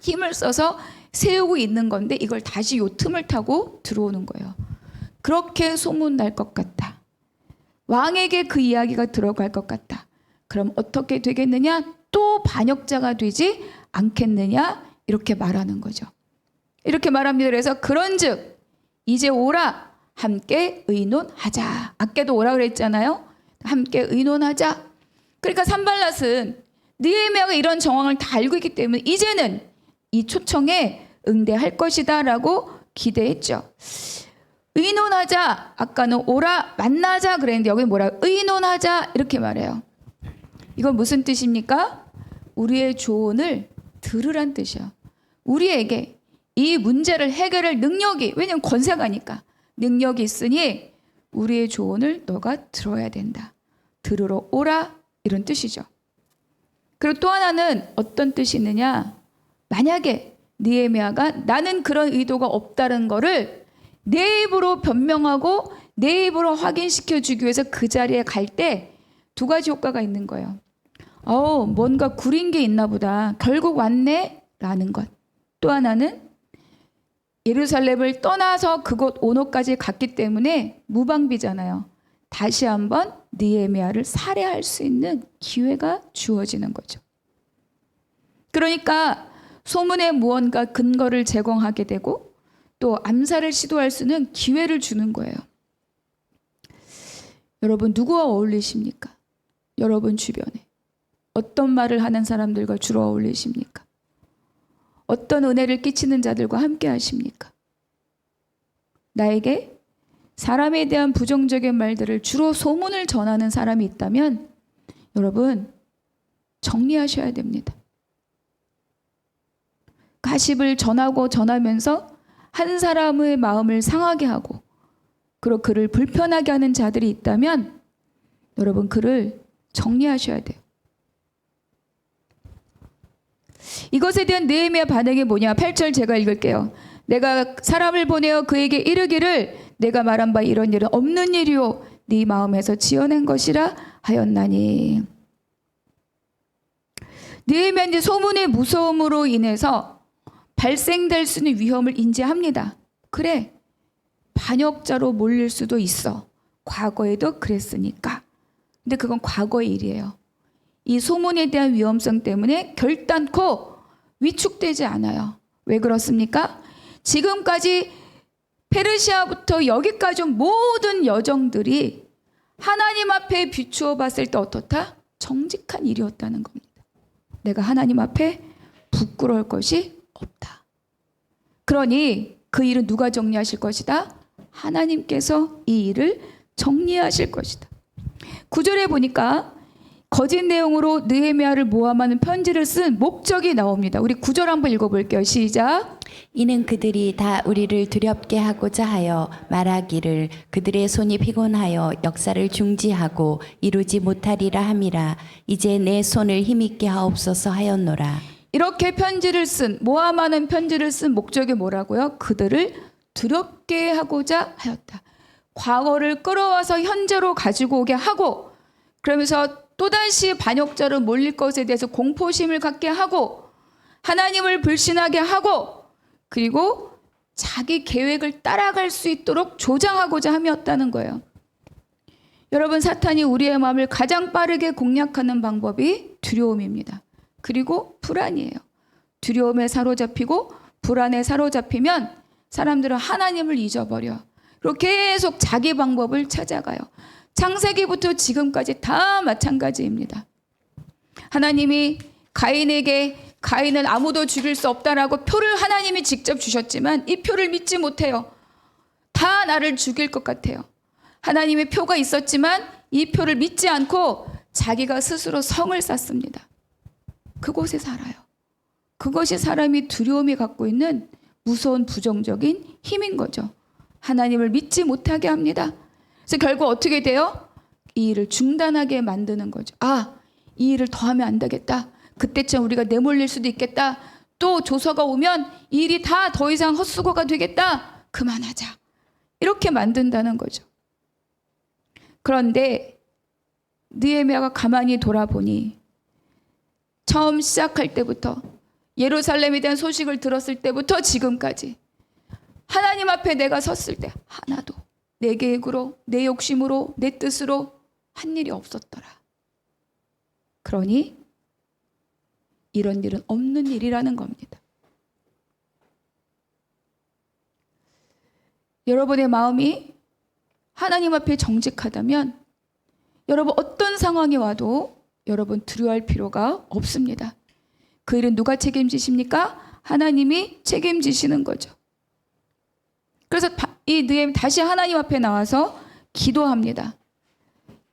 힘을 써서 세우고 있는 건데 이걸 다시 요 틈을 타고 들어오는 거예요. 그렇게 소문 날 것 같다. 왕에게 그 이야기가 들어갈 것 같다. 그럼 어떻게 되겠느냐? 또 반역자가 되지 않겠느냐? 이렇게 말하는 거죠. 이렇게 말합니다. 그래서 그런즉 이제 오라 함께 의논하자. 아까도 오라 그랬잖아요. 함께 의논하자. 그러니까 산발랏은 느헤미야가 이런 정황을 다 알고 있기 때문에 이제는 이 초청에 응대할 것이다라고 기대했죠. 의논하자. 아까는 오라 만나자 그랬는데 여기 뭐라 의논하자 이렇게 말해요. 이건 무슨 뜻입니까? 우리의 조언을 들으란 뜻이야. 우리에게 이 문제를 해결할 능력이, 왜냐면 권세가니까 능력이 있으니 우리의 조언을 너가 들어야 된다. 들으러 오라 이런 뜻이죠. 그리고 또 하나는 어떤 뜻이 있느냐? 만약에 느헤미야가 나는 그런 의도가 없다는 거를 내 입으로 변명하고 내 입으로 확인시켜 주기 위해서 그 자리에 갈 때 두 가지 효과가 있는 거예요. 뭔가 구린 게 있나 보다. 결국 왔네? 라는 것. 또 하나는 예루살렘을 떠나서 그곳 오노까지 갔기 때문에 무방비잖아요. 다시 한번 느헤미야를 살해할 수 있는 기회가 주어지는 거죠. 그러니까 소문에 무언가 근거를 제공하게 되고 또 암살을 시도할 수 있는 기회를 주는 거예요. 여러분 누구와 어울리십니까? 여러분 주변에 어떤 말을 하는 사람들과 주로 어울리십니까? 어떤 은혜를 끼치는 자들과 함께 하십니까? 나에게 사람에 대한 부정적인 말들을 주로 소문을 전하는 사람이 있다면 여러분 정리하셔야 됩니다. 가십을 전하면서 한 사람의 마음을 상하게 하고 그리고 그를 불편하게 하는 자들이 있다면 여러분 그를 정리하셔야 돼요. 이것에 대한 느헤미야 반응이 뭐냐? 8절 제가 읽을게요. 내가 사람을 보내어 그에게 이르기를 내가 말한 바 이런 일은 없는 일이요 네 마음에서 지어낸 것이라 하였나니. 느헤미야 이제 소문의 무서움으로 인해서 발생될 수 있는 위험을 인지합니다. 그래, 반역자로 몰릴 수도 있어. 과거에도 그랬으니까. 근데 그건 과거의 일이에요. 이 소문에 대한 위험성 때문에 결단코 위축되지 않아요. 왜 그렇습니까? 지금까지 페르시아부터 여기까지 온 모든 여정들이 하나님 앞에 비추어 봤을 때 어떻다? 정직한 일이었다는 겁니다. 내가 하나님 앞에 부끄러울 것이 없다. 그러니 그 일은 누가 정리하실 것이다? 하나님께서 이 일을 정리하실 것이다. 9절에 보니까 거짓 내용으로 느헤미야를 모함하는 편지를 쓴 목적이 나옵니다. 우리 9절 한번 읽어볼게요. 시작. 이는 그들이 다 우리를 두렵게 하고자 하여 말하기를 그들의 손이 피곤하여 역사를 중지하고 이루지 못하리라 함이라. 이제 내 손을 힘있게 하옵소서 하였노라. 이렇게 편지를 쓴 모함하는 편지를 쓴 목적이 뭐라고요? 그들을 두렵게 하고자 하였다. 과거를 끌어와서 현재로 가지고 오게 하고 그러면서 또다시 반역자로 몰릴 것에 대해서 공포심을 갖게 하고 하나님을 불신하게 하고 그리고 자기 계획을 따라갈 수 있도록 조장하고자 함이었다는 거예요. 여러분 사탄이 우리의 마음을 가장 빠르게 공략하는 방법이 두려움입니다. 그리고 불안이에요. 두려움에 사로잡히고 불안에 사로잡히면 사람들은 하나님을 잊어버려. 그리고 계속 자기 방법을 찾아가요. 창세기부터 지금까지 다 마찬가지입니다. 하나님이 가인에게 가인은 아무도 죽일 수 없다라고 표를 하나님이 직접 주셨지만 이 표를 믿지 못해요. 다 나를 죽일 것 같아요. 하나님의 표가 있었지만 이 표를 믿지 않고 자기가 스스로 성을 쌓습니다. 그곳에 살아요. 그것이 사람이 두려움이 갖고 있는 무서운 부정적인 힘인 거죠. 하나님을 믿지 못하게 합니다. 그래서 결국 어떻게 돼요? 이 일을 중단하게 만드는 거죠. 이 일을 더 하면 안 되겠다. 그때쯤 우리가 내몰릴 수도 있겠다. 또 조서가 오면 이 일이 다 더 이상 헛수고가 되겠다. 그만하자. 이렇게 만든다는 거죠. 그런데 느헤미야가 가만히 돌아보니 처음 시작할 때부터 예루살렘에 대한 소식을 들었을 때부터 지금까지 하나님 앞에 내가 섰을 때 하나도 내 계획으로, 내 욕심으로, 내 뜻으로 한 일이 없었더라. 그러니 이런 일은 없는 일이라는 겁니다. 여러분의 마음이 하나님 앞에 정직하다면 여러분 어떤 상황이 와도 여러분 두려워할 필요가 없습니다. 그 일은 누가 책임지십니까? 하나님이 책임지시는 거죠. 그래서 이 느헤미야 다시 하나님 앞에 나와서 기도합니다.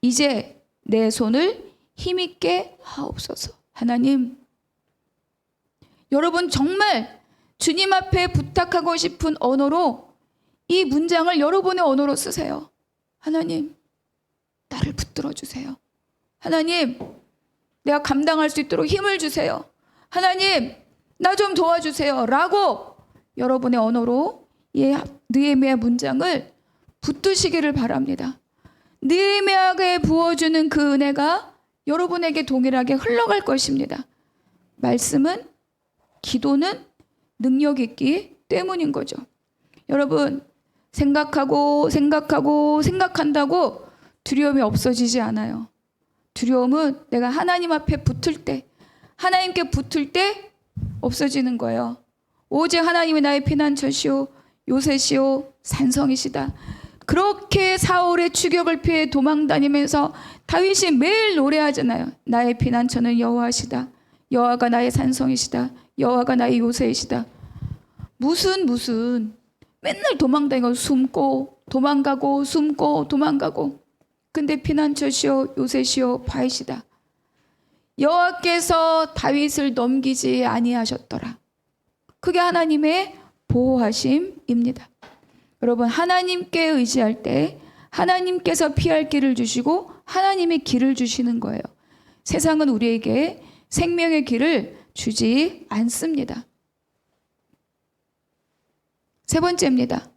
이제 내 손을 힘있게 하옵소서. 하나님, 여러분 정말 주님 앞에 부탁하고 싶은 언어로 이 문장을 여러분의 언어로 쓰세요. 하나님, 나를 붙들어 주세요. 하나님, 내가 감당할 수 있도록 힘을 주세요. 하나님, 나 좀 도와주세요. 라고 여러분의 언어로 이 느헤미야 문장을 붙드시기를 바랍니다. 느헤미야에게 부어주는 그 은혜가 여러분에게 동일하게 흘러갈 것입니다. 말씀은, 기도는 능력 있기 때문인 거죠. 여러분, 생각한다고 두려움이 없어지지 않아요. 두려움은 내가 하나님 앞에 붙을 때, 하나님께 붙을 때 없어지는 거예요. 오직 하나님이 나의 피난처시오, 요새시오, 산성이시다. 그렇게 사울의 추격을 피해 도망다니면서 다윗이 매일 노래하잖아요. 나의 피난처는 여호와시다. 여호와가 나의 산성이시다. 여호와가 나의 요새이시다. 무슨 맨날 도망다니고 숨고 도망가고 숨고 도망가고. 근데 피난처시오 요새시오 바이시다. 여호와께서 다윗을 넘기지 아니하셨더라. 그게 하나님의 보호하심입니다. 여러분, 하나님께 의지할 때 하나님께서 피할 길을 주시고 하나님이 길을 주시는 거예요. 세상은 우리에게 생명의 길을 주지 않습니다. 세 번째입니다.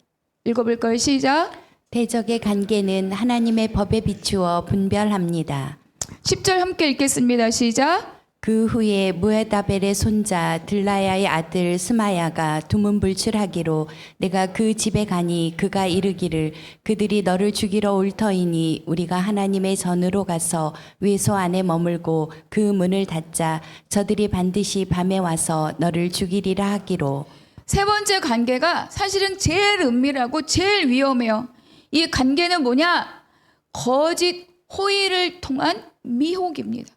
읽어볼 거예요. 시작. 대적의 관계는 하나님의 법에 비추어 분별합니다. 10절 함께 읽겠습니다. 시작. 그 후에 무에다벨의 손자 들라야의 아들 스마야가 두문불출하기로 내가 그 집에 가니 그가 이르기를 그들이 너를 죽이러 올 터이니 우리가 하나님의 전으로 가서 외소 안에 머물고 그 문을 닫자 저들이 반드시 밤에 와서 너를 죽이리라 하기로. 세 번째 관계가 사실은 제일 은밀하고 제일 위험해요. 이 관계는 뭐냐? 거짓 호의를 통한 미혹입니다.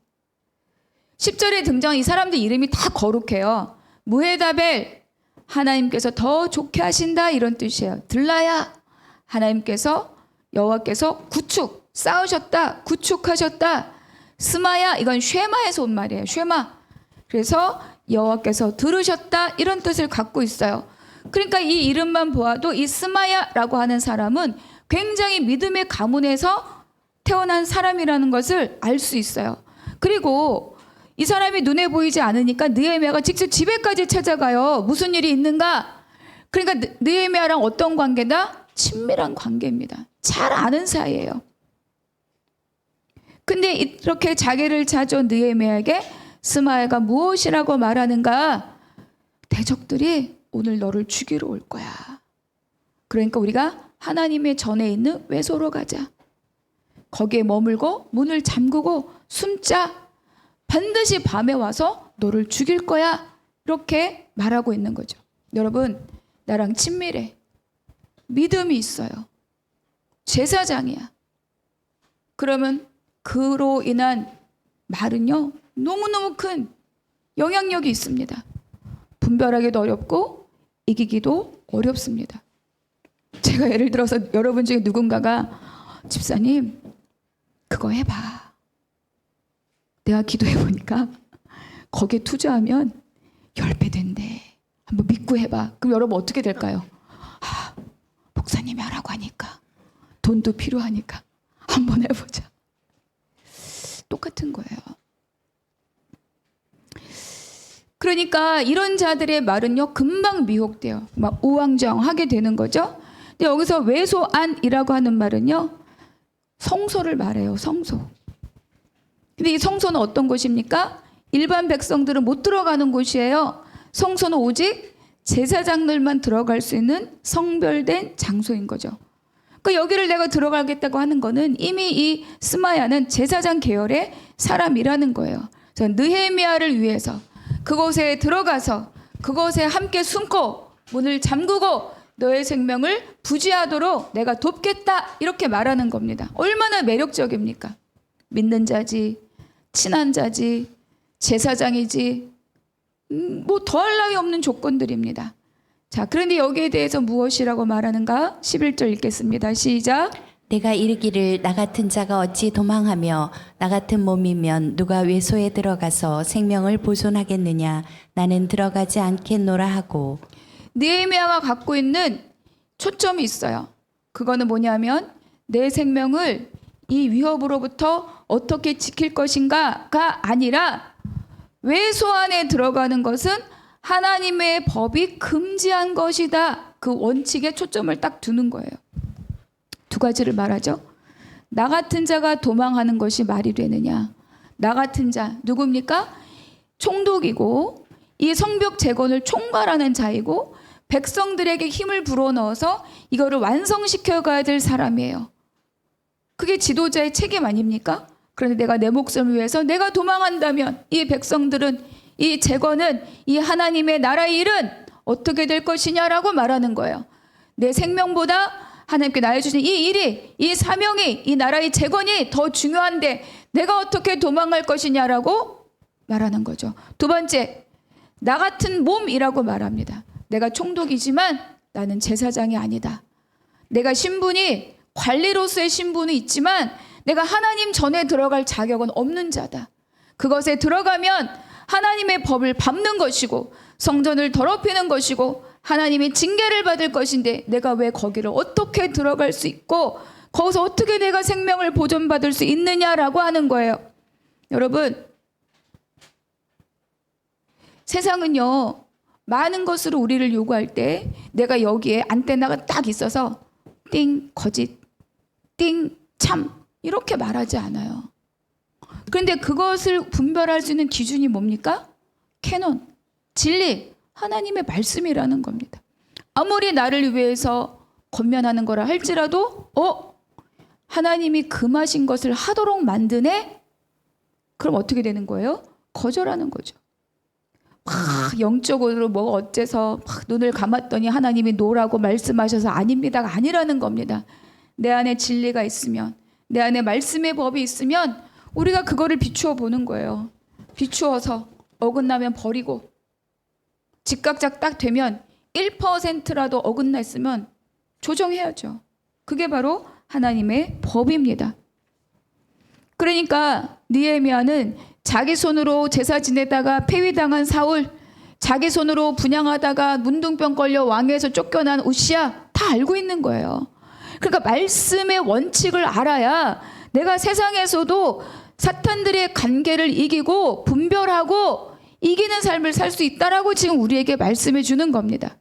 10절에 등장한 이 사람들 이름이 다 거룩해요. 무헤다벨, 하나님께서 더 좋게 하신다, 이런 뜻이에요. 들라야, 하나님께서, 여호와께서 구축, 쌓으셨다, 구축하셨다. 스마야, 이건 쉐마에서 온 말이에요. 쉐마. 그래서 여호와께서 들으셨다, 이런 뜻을 갖고 있어요. 그러니까 이 이름만 보아도 이 스마야라고 하는 사람은 굉장히 믿음의 가문에서 태어난 사람이라는 것을 알 수 있어요. 그리고 이 사람이 눈에 보이지 않으니까 느헤미야가 직접 집에까지 찾아가요. 무슨 일이 있는가? 그러니까 느헤미야랑 어떤 관계다? 친밀한 관계입니다. 잘 아는 사이예요. 근데 이렇게 자기를 찾아온 느헤미야에게 스마야가 무엇이라고 말하는가? 대적들이 오늘 너를 죽이러 올 거야. 그러니까 우리가 하나님의 전에 있는 외소로 가자. 거기에 머물고 문을 잠그고 숨자. 반드시 밤에 와서 너를 죽일 거야. 이렇게 말하고 있는 거죠. 여러분, 나랑 친밀해. 믿음이 있어요. 제사장이야. 그러면 그로 인한 말은요, 너무너무 큰 영향력이 있습니다. 분별하기도 어렵고 이기기도 어렵습니다. 제가 예를 들어서 여러분 중에 누군가가 집사님 그거 해봐. 내가 기도해보니까 거기에 투자하면 10배 된대. 한번 믿고 해봐. 그럼 여러분 어떻게 될까요? 목사님이 하라고 하니까 돈도 필요하니까 한번 해보자. 똑같은 거예요. 그러니까 이런 자들의 말은요 금방 미혹돼요. 막 우왕좌왕하게 되는 거죠. 근데 여기서 외소안이라고 하는 말은요, 성소를 말해요. 성소. 근데 이 성소는 어떤 곳입니까? 일반 백성들은 못 들어가는 곳이에요. 성소는 오직 제사장들만 들어갈 수 있는 성별된 장소인 거죠. 그러니까 여기를 내가 들어가겠다고 하는 거는 이미 이 스마야는 제사장 계열의 사람이라는 거예요. 그래서 느헤미야를 위해서 그곳에 들어가서 그곳에 함께 숨고 문을 잠그고 너의 생명을 부지하도록 내가 돕겠다, 이렇게 말하는 겁니다. 얼마나 매력적입니까? 믿는 자지, 친한 자지, 제사장이지, 뭐 더할 나위 없는 조건들입니다. 자, 그런데 여기에 대해서 무엇이라고 말하는가? 11절 읽겠습니다. 시작. 내가 이르기를 나 같은 자가 어찌 도망하며 나 같은 몸이면 누가 외소에 들어가서 생명을 보존하겠느냐. 나는 들어가지 않겠노라 하고. 느헤미야가 갖고 있는 초점이 있어요. 그거는 뭐냐면 내 생명을 이 위협으로부터 어떻게 지킬 것인가가 아니라 외소 안에 들어가는 것은 하나님의 법이 금지한 것이다. 그 원칙에 초점을 딱 두는 거예요. 두 가지를 말하죠. 나 같은 자가 도망하는 것이 말이 되느냐. 나 같은 자 누굽니까? 총독이고 이 성벽 재건을 총괄하는 자이고 백성들에게 힘을 불어넣어서 이거를 완성시켜 가야 될 사람이에요. 그게 지도자의 책임 아닙니까? 그런데 내가 내 목숨을 위해서 내가 도망한다면 이 백성들은, 이 재건은, 이 하나님의 나라의 일은 어떻게 될 것이냐라고 말하는 거예요. 내 생명보다 하나님께 나에 주신 이 일이, 이 사명이, 이 나라의 재건이 더 중요한데 내가 어떻게 도망갈 것이냐라고 말하는 거죠. 두 번째, 나 같은 몸이라고 말합니다. 내가 총독이지만 나는 제사장이 아니다. 내가 신분이, 관리로서의 신분은 있지만 내가 하나님 전에 들어갈 자격은 없는 자다. 그것에 들어가면 하나님의 법을 밟는 것이고 성전을 더럽히는 것이고 하나님의 징계를 받을 것인데 내가 왜 거기를 어떻게 들어갈 수 있고 거기서 어떻게 내가 생명을 보존받을 수 있느냐라고 하는 거예요. 여러분, 세상은요, 많은 것으로 우리를 요구할 때 내가 여기에 안테나가 딱 있어서 띵 거짓, 띵 참 이렇게 말하지 않아요. 그런데 그것을 분별할 수 있는 기준이 뭡니까? 캐논, 진리, 하나님의 말씀이라는 겁니다. 아무리 나를 위해서 권면하는 거라 할지라도 하나님이 금하신 것을 하도록 만드네? 그럼 어떻게 되는 거예요? 거절하는 거죠. 막 영적으로 뭐 어째서 막 눈을 감았더니 하나님이 노라고 말씀하셔서 아닙니다가 아니라는 겁니다. 내 안에 진리가 있으면, 내 안에 말씀의 법이 있으면 우리가 그거를 비추어 보는 거예요. 비추어서 어긋나면 버리고, 직각작 딱 되면 1%라도 어긋나 있으면 조정해야죠. 그게 바로 하나님의 법입니다. 그러니까 느헤미야는 자기 손으로 제사 지내다가 폐위당한 사울, 자기 손으로 분향하다가 문둥병 걸려 왕위에서 쫓겨난 우시야 다 알고 있는 거예요. 그러니까 말씀의 원칙을 알아야 내가 세상에서도 사탄들의 관계를 이기고 분별하고 이기는 삶을 살 수 있다라고 지금 우리에게 말씀해 주는 겁니다.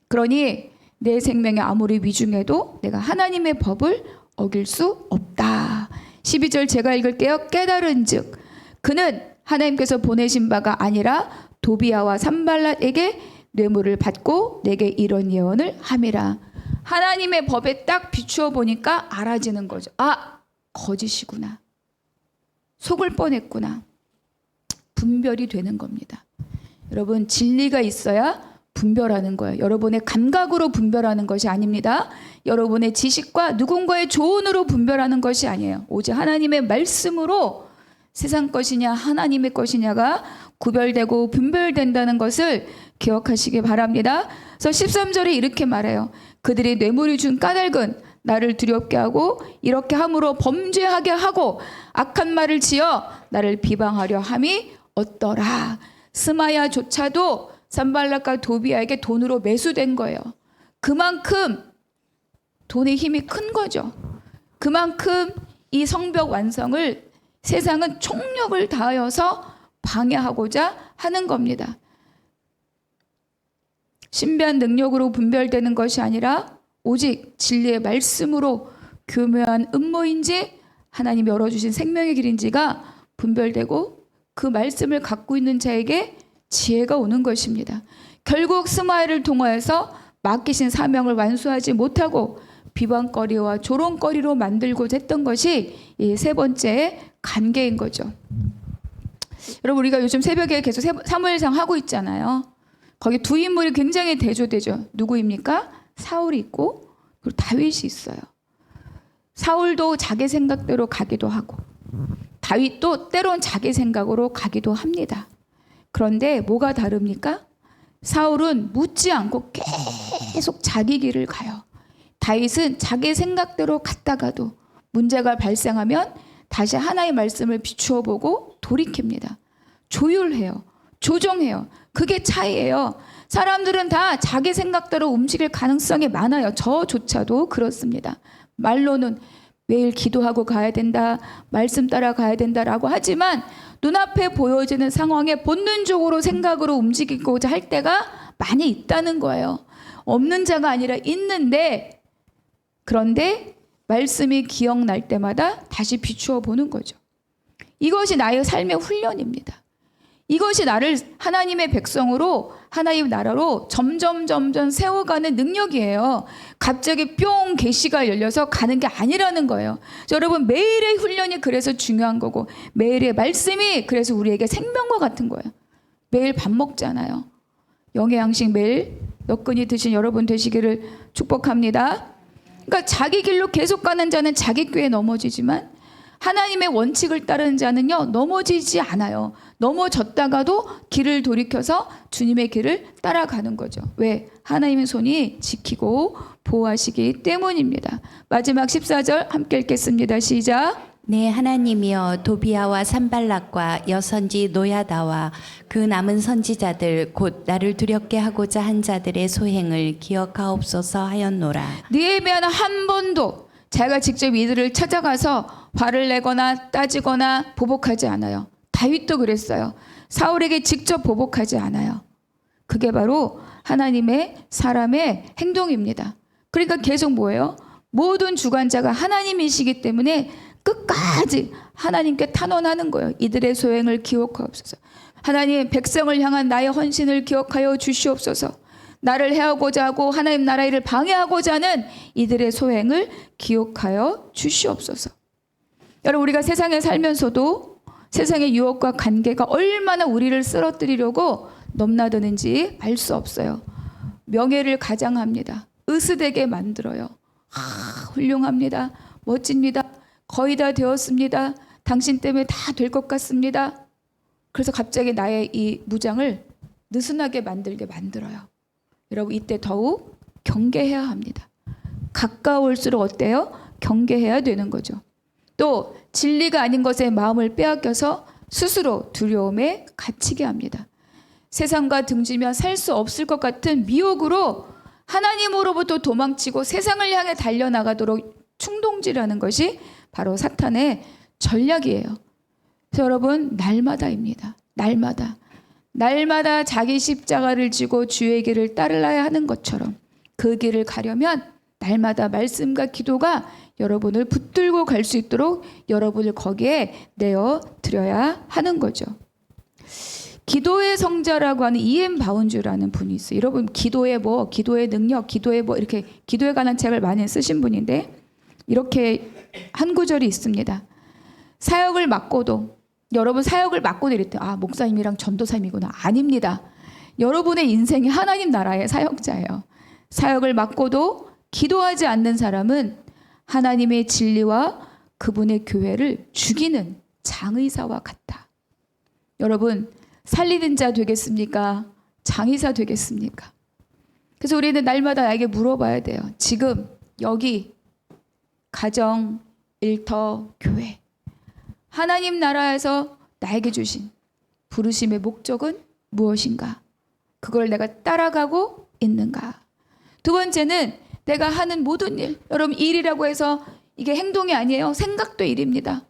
그러니 내 생명이 아무리 위중해도 내가 하나님의 법을 어길 수 없다. 12절 제가 읽을게요. 깨달은즉 그는 하나님께서 보내신 바가 아니라 도비야와 산발랏에게 뇌물을 받고 내게 이런 예언을 함이라. 하나님의 법에 딱 비추어 보니까 알아지는 거죠. 아, 거짓이구나. 속을 뻔했구나. 분별이 되는 겁니다. 여러분, 진리가 있어야 분별하는 거예요. 여러분의 감각으로 분별하는 것이 아닙니다. 여러분의 지식과 누군가의 조언으로 분별하는 것이 아니에요. 오직 하나님의 말씀으로 세상 것이냐 하나님의 것이냐가 구별되고 분별된다는 것을 기억하시기 바랍니다. 그래서 13절에 이렇게 말해요. 그들이 뇌물이 준 까닭은 나를 두렵게 하고 이렇게 함으로 범죄하게 하고 악한 말을 지어 나를 비방하려 함이 어떠라. 스마야조차도 산발랏과 도비야에게 돈으로 매수된 거예요. 그만큼 돈의 힘이 큰 거죠. 그만큼 이 성벽 완성을 세상은 총력을 다하여서 방해하고자 하는 겁니다. 신비한 능력으로 분별되는 것이 아니라 오직 진리의 말씀으로 교묘한 음모인지 하나님 열어주신 생명의 길인지가 분별되고 그 말씀을 갖고 있는 자에게 지혜가 오는 것입니다. 결국 스마일을 통하여서 맡기신 사명을 완수하지 못하고 비방거리와 조롱거리로 만들고자 했던 것이 이 세 번째 관계인 거죠. 여러분, 우리가 요즘 새벽에 계속 사무엘상 하고 있잖아요. 거기 두 인물이 굉장히 대조되죠. 누구입니까? 사울이 있고 그리고 다윗이 있어요. 사울도 자기 생각대로 가기도 하고 다윗도 때론 자기 생각으로 가기도 합니다. 그런데 뭐가 다릅니까? 사울은 묻지 않고 계속 자기 길을 가요. 다윗은 자기 생각대로 갔다가도 문제가 발생하면 다시 하나의 말씀을 비추어 보고 돌이킵니다. 조율해요. 조정해요. 그게 차이예요. 사람들은 다 자기 생각대로 움직일 가능성이 많아요. 저조차도 그렇습니다. 말로는 매일 기도하고 가야 된다, 말씀 따라 가야 된다라고 하지만 눈앞에 보여지는 상황에 본능적으로 생각으로 움직이고자 할 때가 많이 있다는 거예요. 없는 자가 아니라 있는데, 그런데 말씀이 기억날 때마다 다시 비추어 보는 거죠. 이것이 나의 삶의 훈련입니다. 이것이 나를 하나님의 백성으로, 하나님 나라로 점점 세워가는 능력이에요. 갑자기 뿅 계시가 열려서 가는 게 아니라는 거예요. 여러분, 매일의 훈련이 그래서 중요한 거고 매일의 말씀이 그래서 우리에게 생명과 같은 거예요. 매일 밥 먹잖아요. 영의 양식 매일 여건이 드신 여러분 되시기를 축복합니다. 그러니까 자기 길로 계속 가는 자는 자기 꾀에 넘어지지만 하나님의 원칙을 따르는 자는요, 넘어지지 않아요. 넘어졌다가도 길을 돌이켜서 주님의 길을 따라가는 거죠. 왜? 하나님의 손이 지키고 보호하시기 때문입니다. 마지막 14절 함께 읽겠습니다. 시작. 내 하나님이여 도비아와 산발락과 여선지 노야다와 그 남은 선지자들 곧 나를 두렵게 하고자 한 자들의 소행을 기억하옵소서 하였노라. 느헤미야는 한 번도 자기가 직접 이들을 찾아가서 화를 내거나 따지거나 보복하지 않아요. 다윗도 그랬어요. 사울에게 직접 보복하지 않아요. 그게 바로 하나님의 사람의 행동입니다. 그러니까 계속 뭐예요? 모든 주관자가 하나님이시기 때문에 끝까지 하나님께 탄원하는 거예요. 이들의 소행을 기억하옵소서. 하나님, 백성을 향한 나의 헌신을 기억하여 주시옵소서. 나를 해하고자 하고 하나님 나라 일을 방해하고자 하는 이들의 소행을 기억하여 주시옵소서. 여러분, 우리가 세상에 살면서도 세상의 유혹과 관계가 얼마나 우리를 쓰러뜨리려고 넘나드는지 알 수 없어요. 명예를 가장합니다. 으스대게 만들어요. 훌륭합니다. 멋집니다. 거의 다 되었습니다. 당신 때문에 다 될 것 같습니다. 그래서 갑자기 나의 이 무장을 느슨하게 만들게 만들어요. 여러분, 이때 더욱 경계해야 합니다. 가까울수록 어때요? 경계해야 되는 거죠. 또 진리가 아닌 것에 마음을 빼앗겨서 스스로 두려움에 갇히게 합니다. 세상과 등지면 살 수 없을 것 같은 미혹으로 하나님으로부터 도망치고 세상을 향해 달려나가도록 충동질하는 것이 바로 사탄의 전략이에요. 그래서 여러분, 날마다입니다. 날마다 자기 십자가를 지고 주의 길을 따르라야 하는 것처럼 그 길을 가려면 날마다 말씀과 기도가 여러분을 붙들고 갈 수 있도록 여러분을 거기에 내어 드려야 하는 거죠. 기도의 성자라고 하는 E.M. 바운주라는 분이 있어요. 여러분, 기도의 능력, 이렇게 기도에 관한 책을 많이 쓰신 분인데 이렇게 한 구절이 있습니다. 사역을 맡고도, 여러분 사역을 맡고도 이랬대. 목사님이랑 전도사님이구나. 아닙니다. 여러분의 인생이 하나님 나라의 사역자예요. 사역을 맡고도 기도하지 않는 사람은 하나님의 진리와 그분의 교회를 죽이는 장의사와 같다. 여러분, 살리는 자 되겠습니까? 장의사 되겠습니까? 그래서 우리는 날마다 나에게 물어봐야 돼요. 지금 여기 가정, 일터, 교회, 하나님 나라에서 나에게 주신 부르심의 목적은 무엇인가? 그걸 내가 따라가고 있는가? 두 번째는 내가 하는 모든 일, 여러분 일이라고 해서 이게 행동이 아니에요. 생각도 일입니다.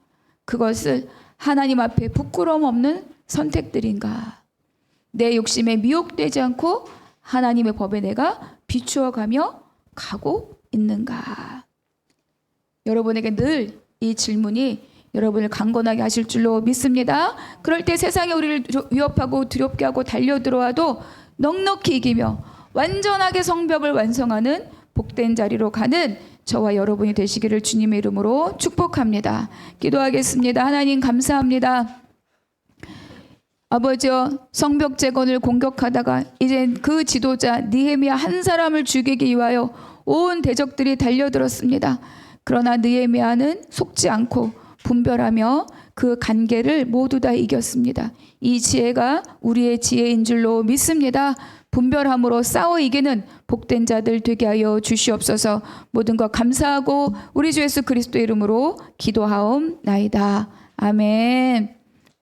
그것을 하나님 앞에 부끄러움 없는 선택들인가? 내 욕심에 미혹되지 않고 하나님의 법에 내가 비추어가며 가고 있는가? 여러분에게 늘 이 질문이 여러분을 강건하게 하실 줄로 믿습니다. 그럴 때 세상이 우리를 위협하고 두렵게 하고 달려들어와도 넉넉히 이기며 완전하게 성벽을 완성하는 복된 자리로 가는 저와 여러분이 되시기를 주님의 이름으로 축복합니다. 기도하겠습니다. 하나님 감사합니다. 아버지여, 성벽 재건을 공격하다가 이젠 그 지도자 느헤미야 한 사람을 죽이기 위하여 온 대적들이 달려들었습니다. 그러나 느헤미야는 속지 않고 분별하며 그 간계를 모두 다 이겼습니다. 이 지혜가 우리의 지혜인 줄로 믿습니다. 분별함으로 싸워 이기는 복된 자들 되게 하여 주시옵소서. 모든 것 감사하고 우리 주 예수 그리스도 이름으로 기도하옵나이다. 아멘.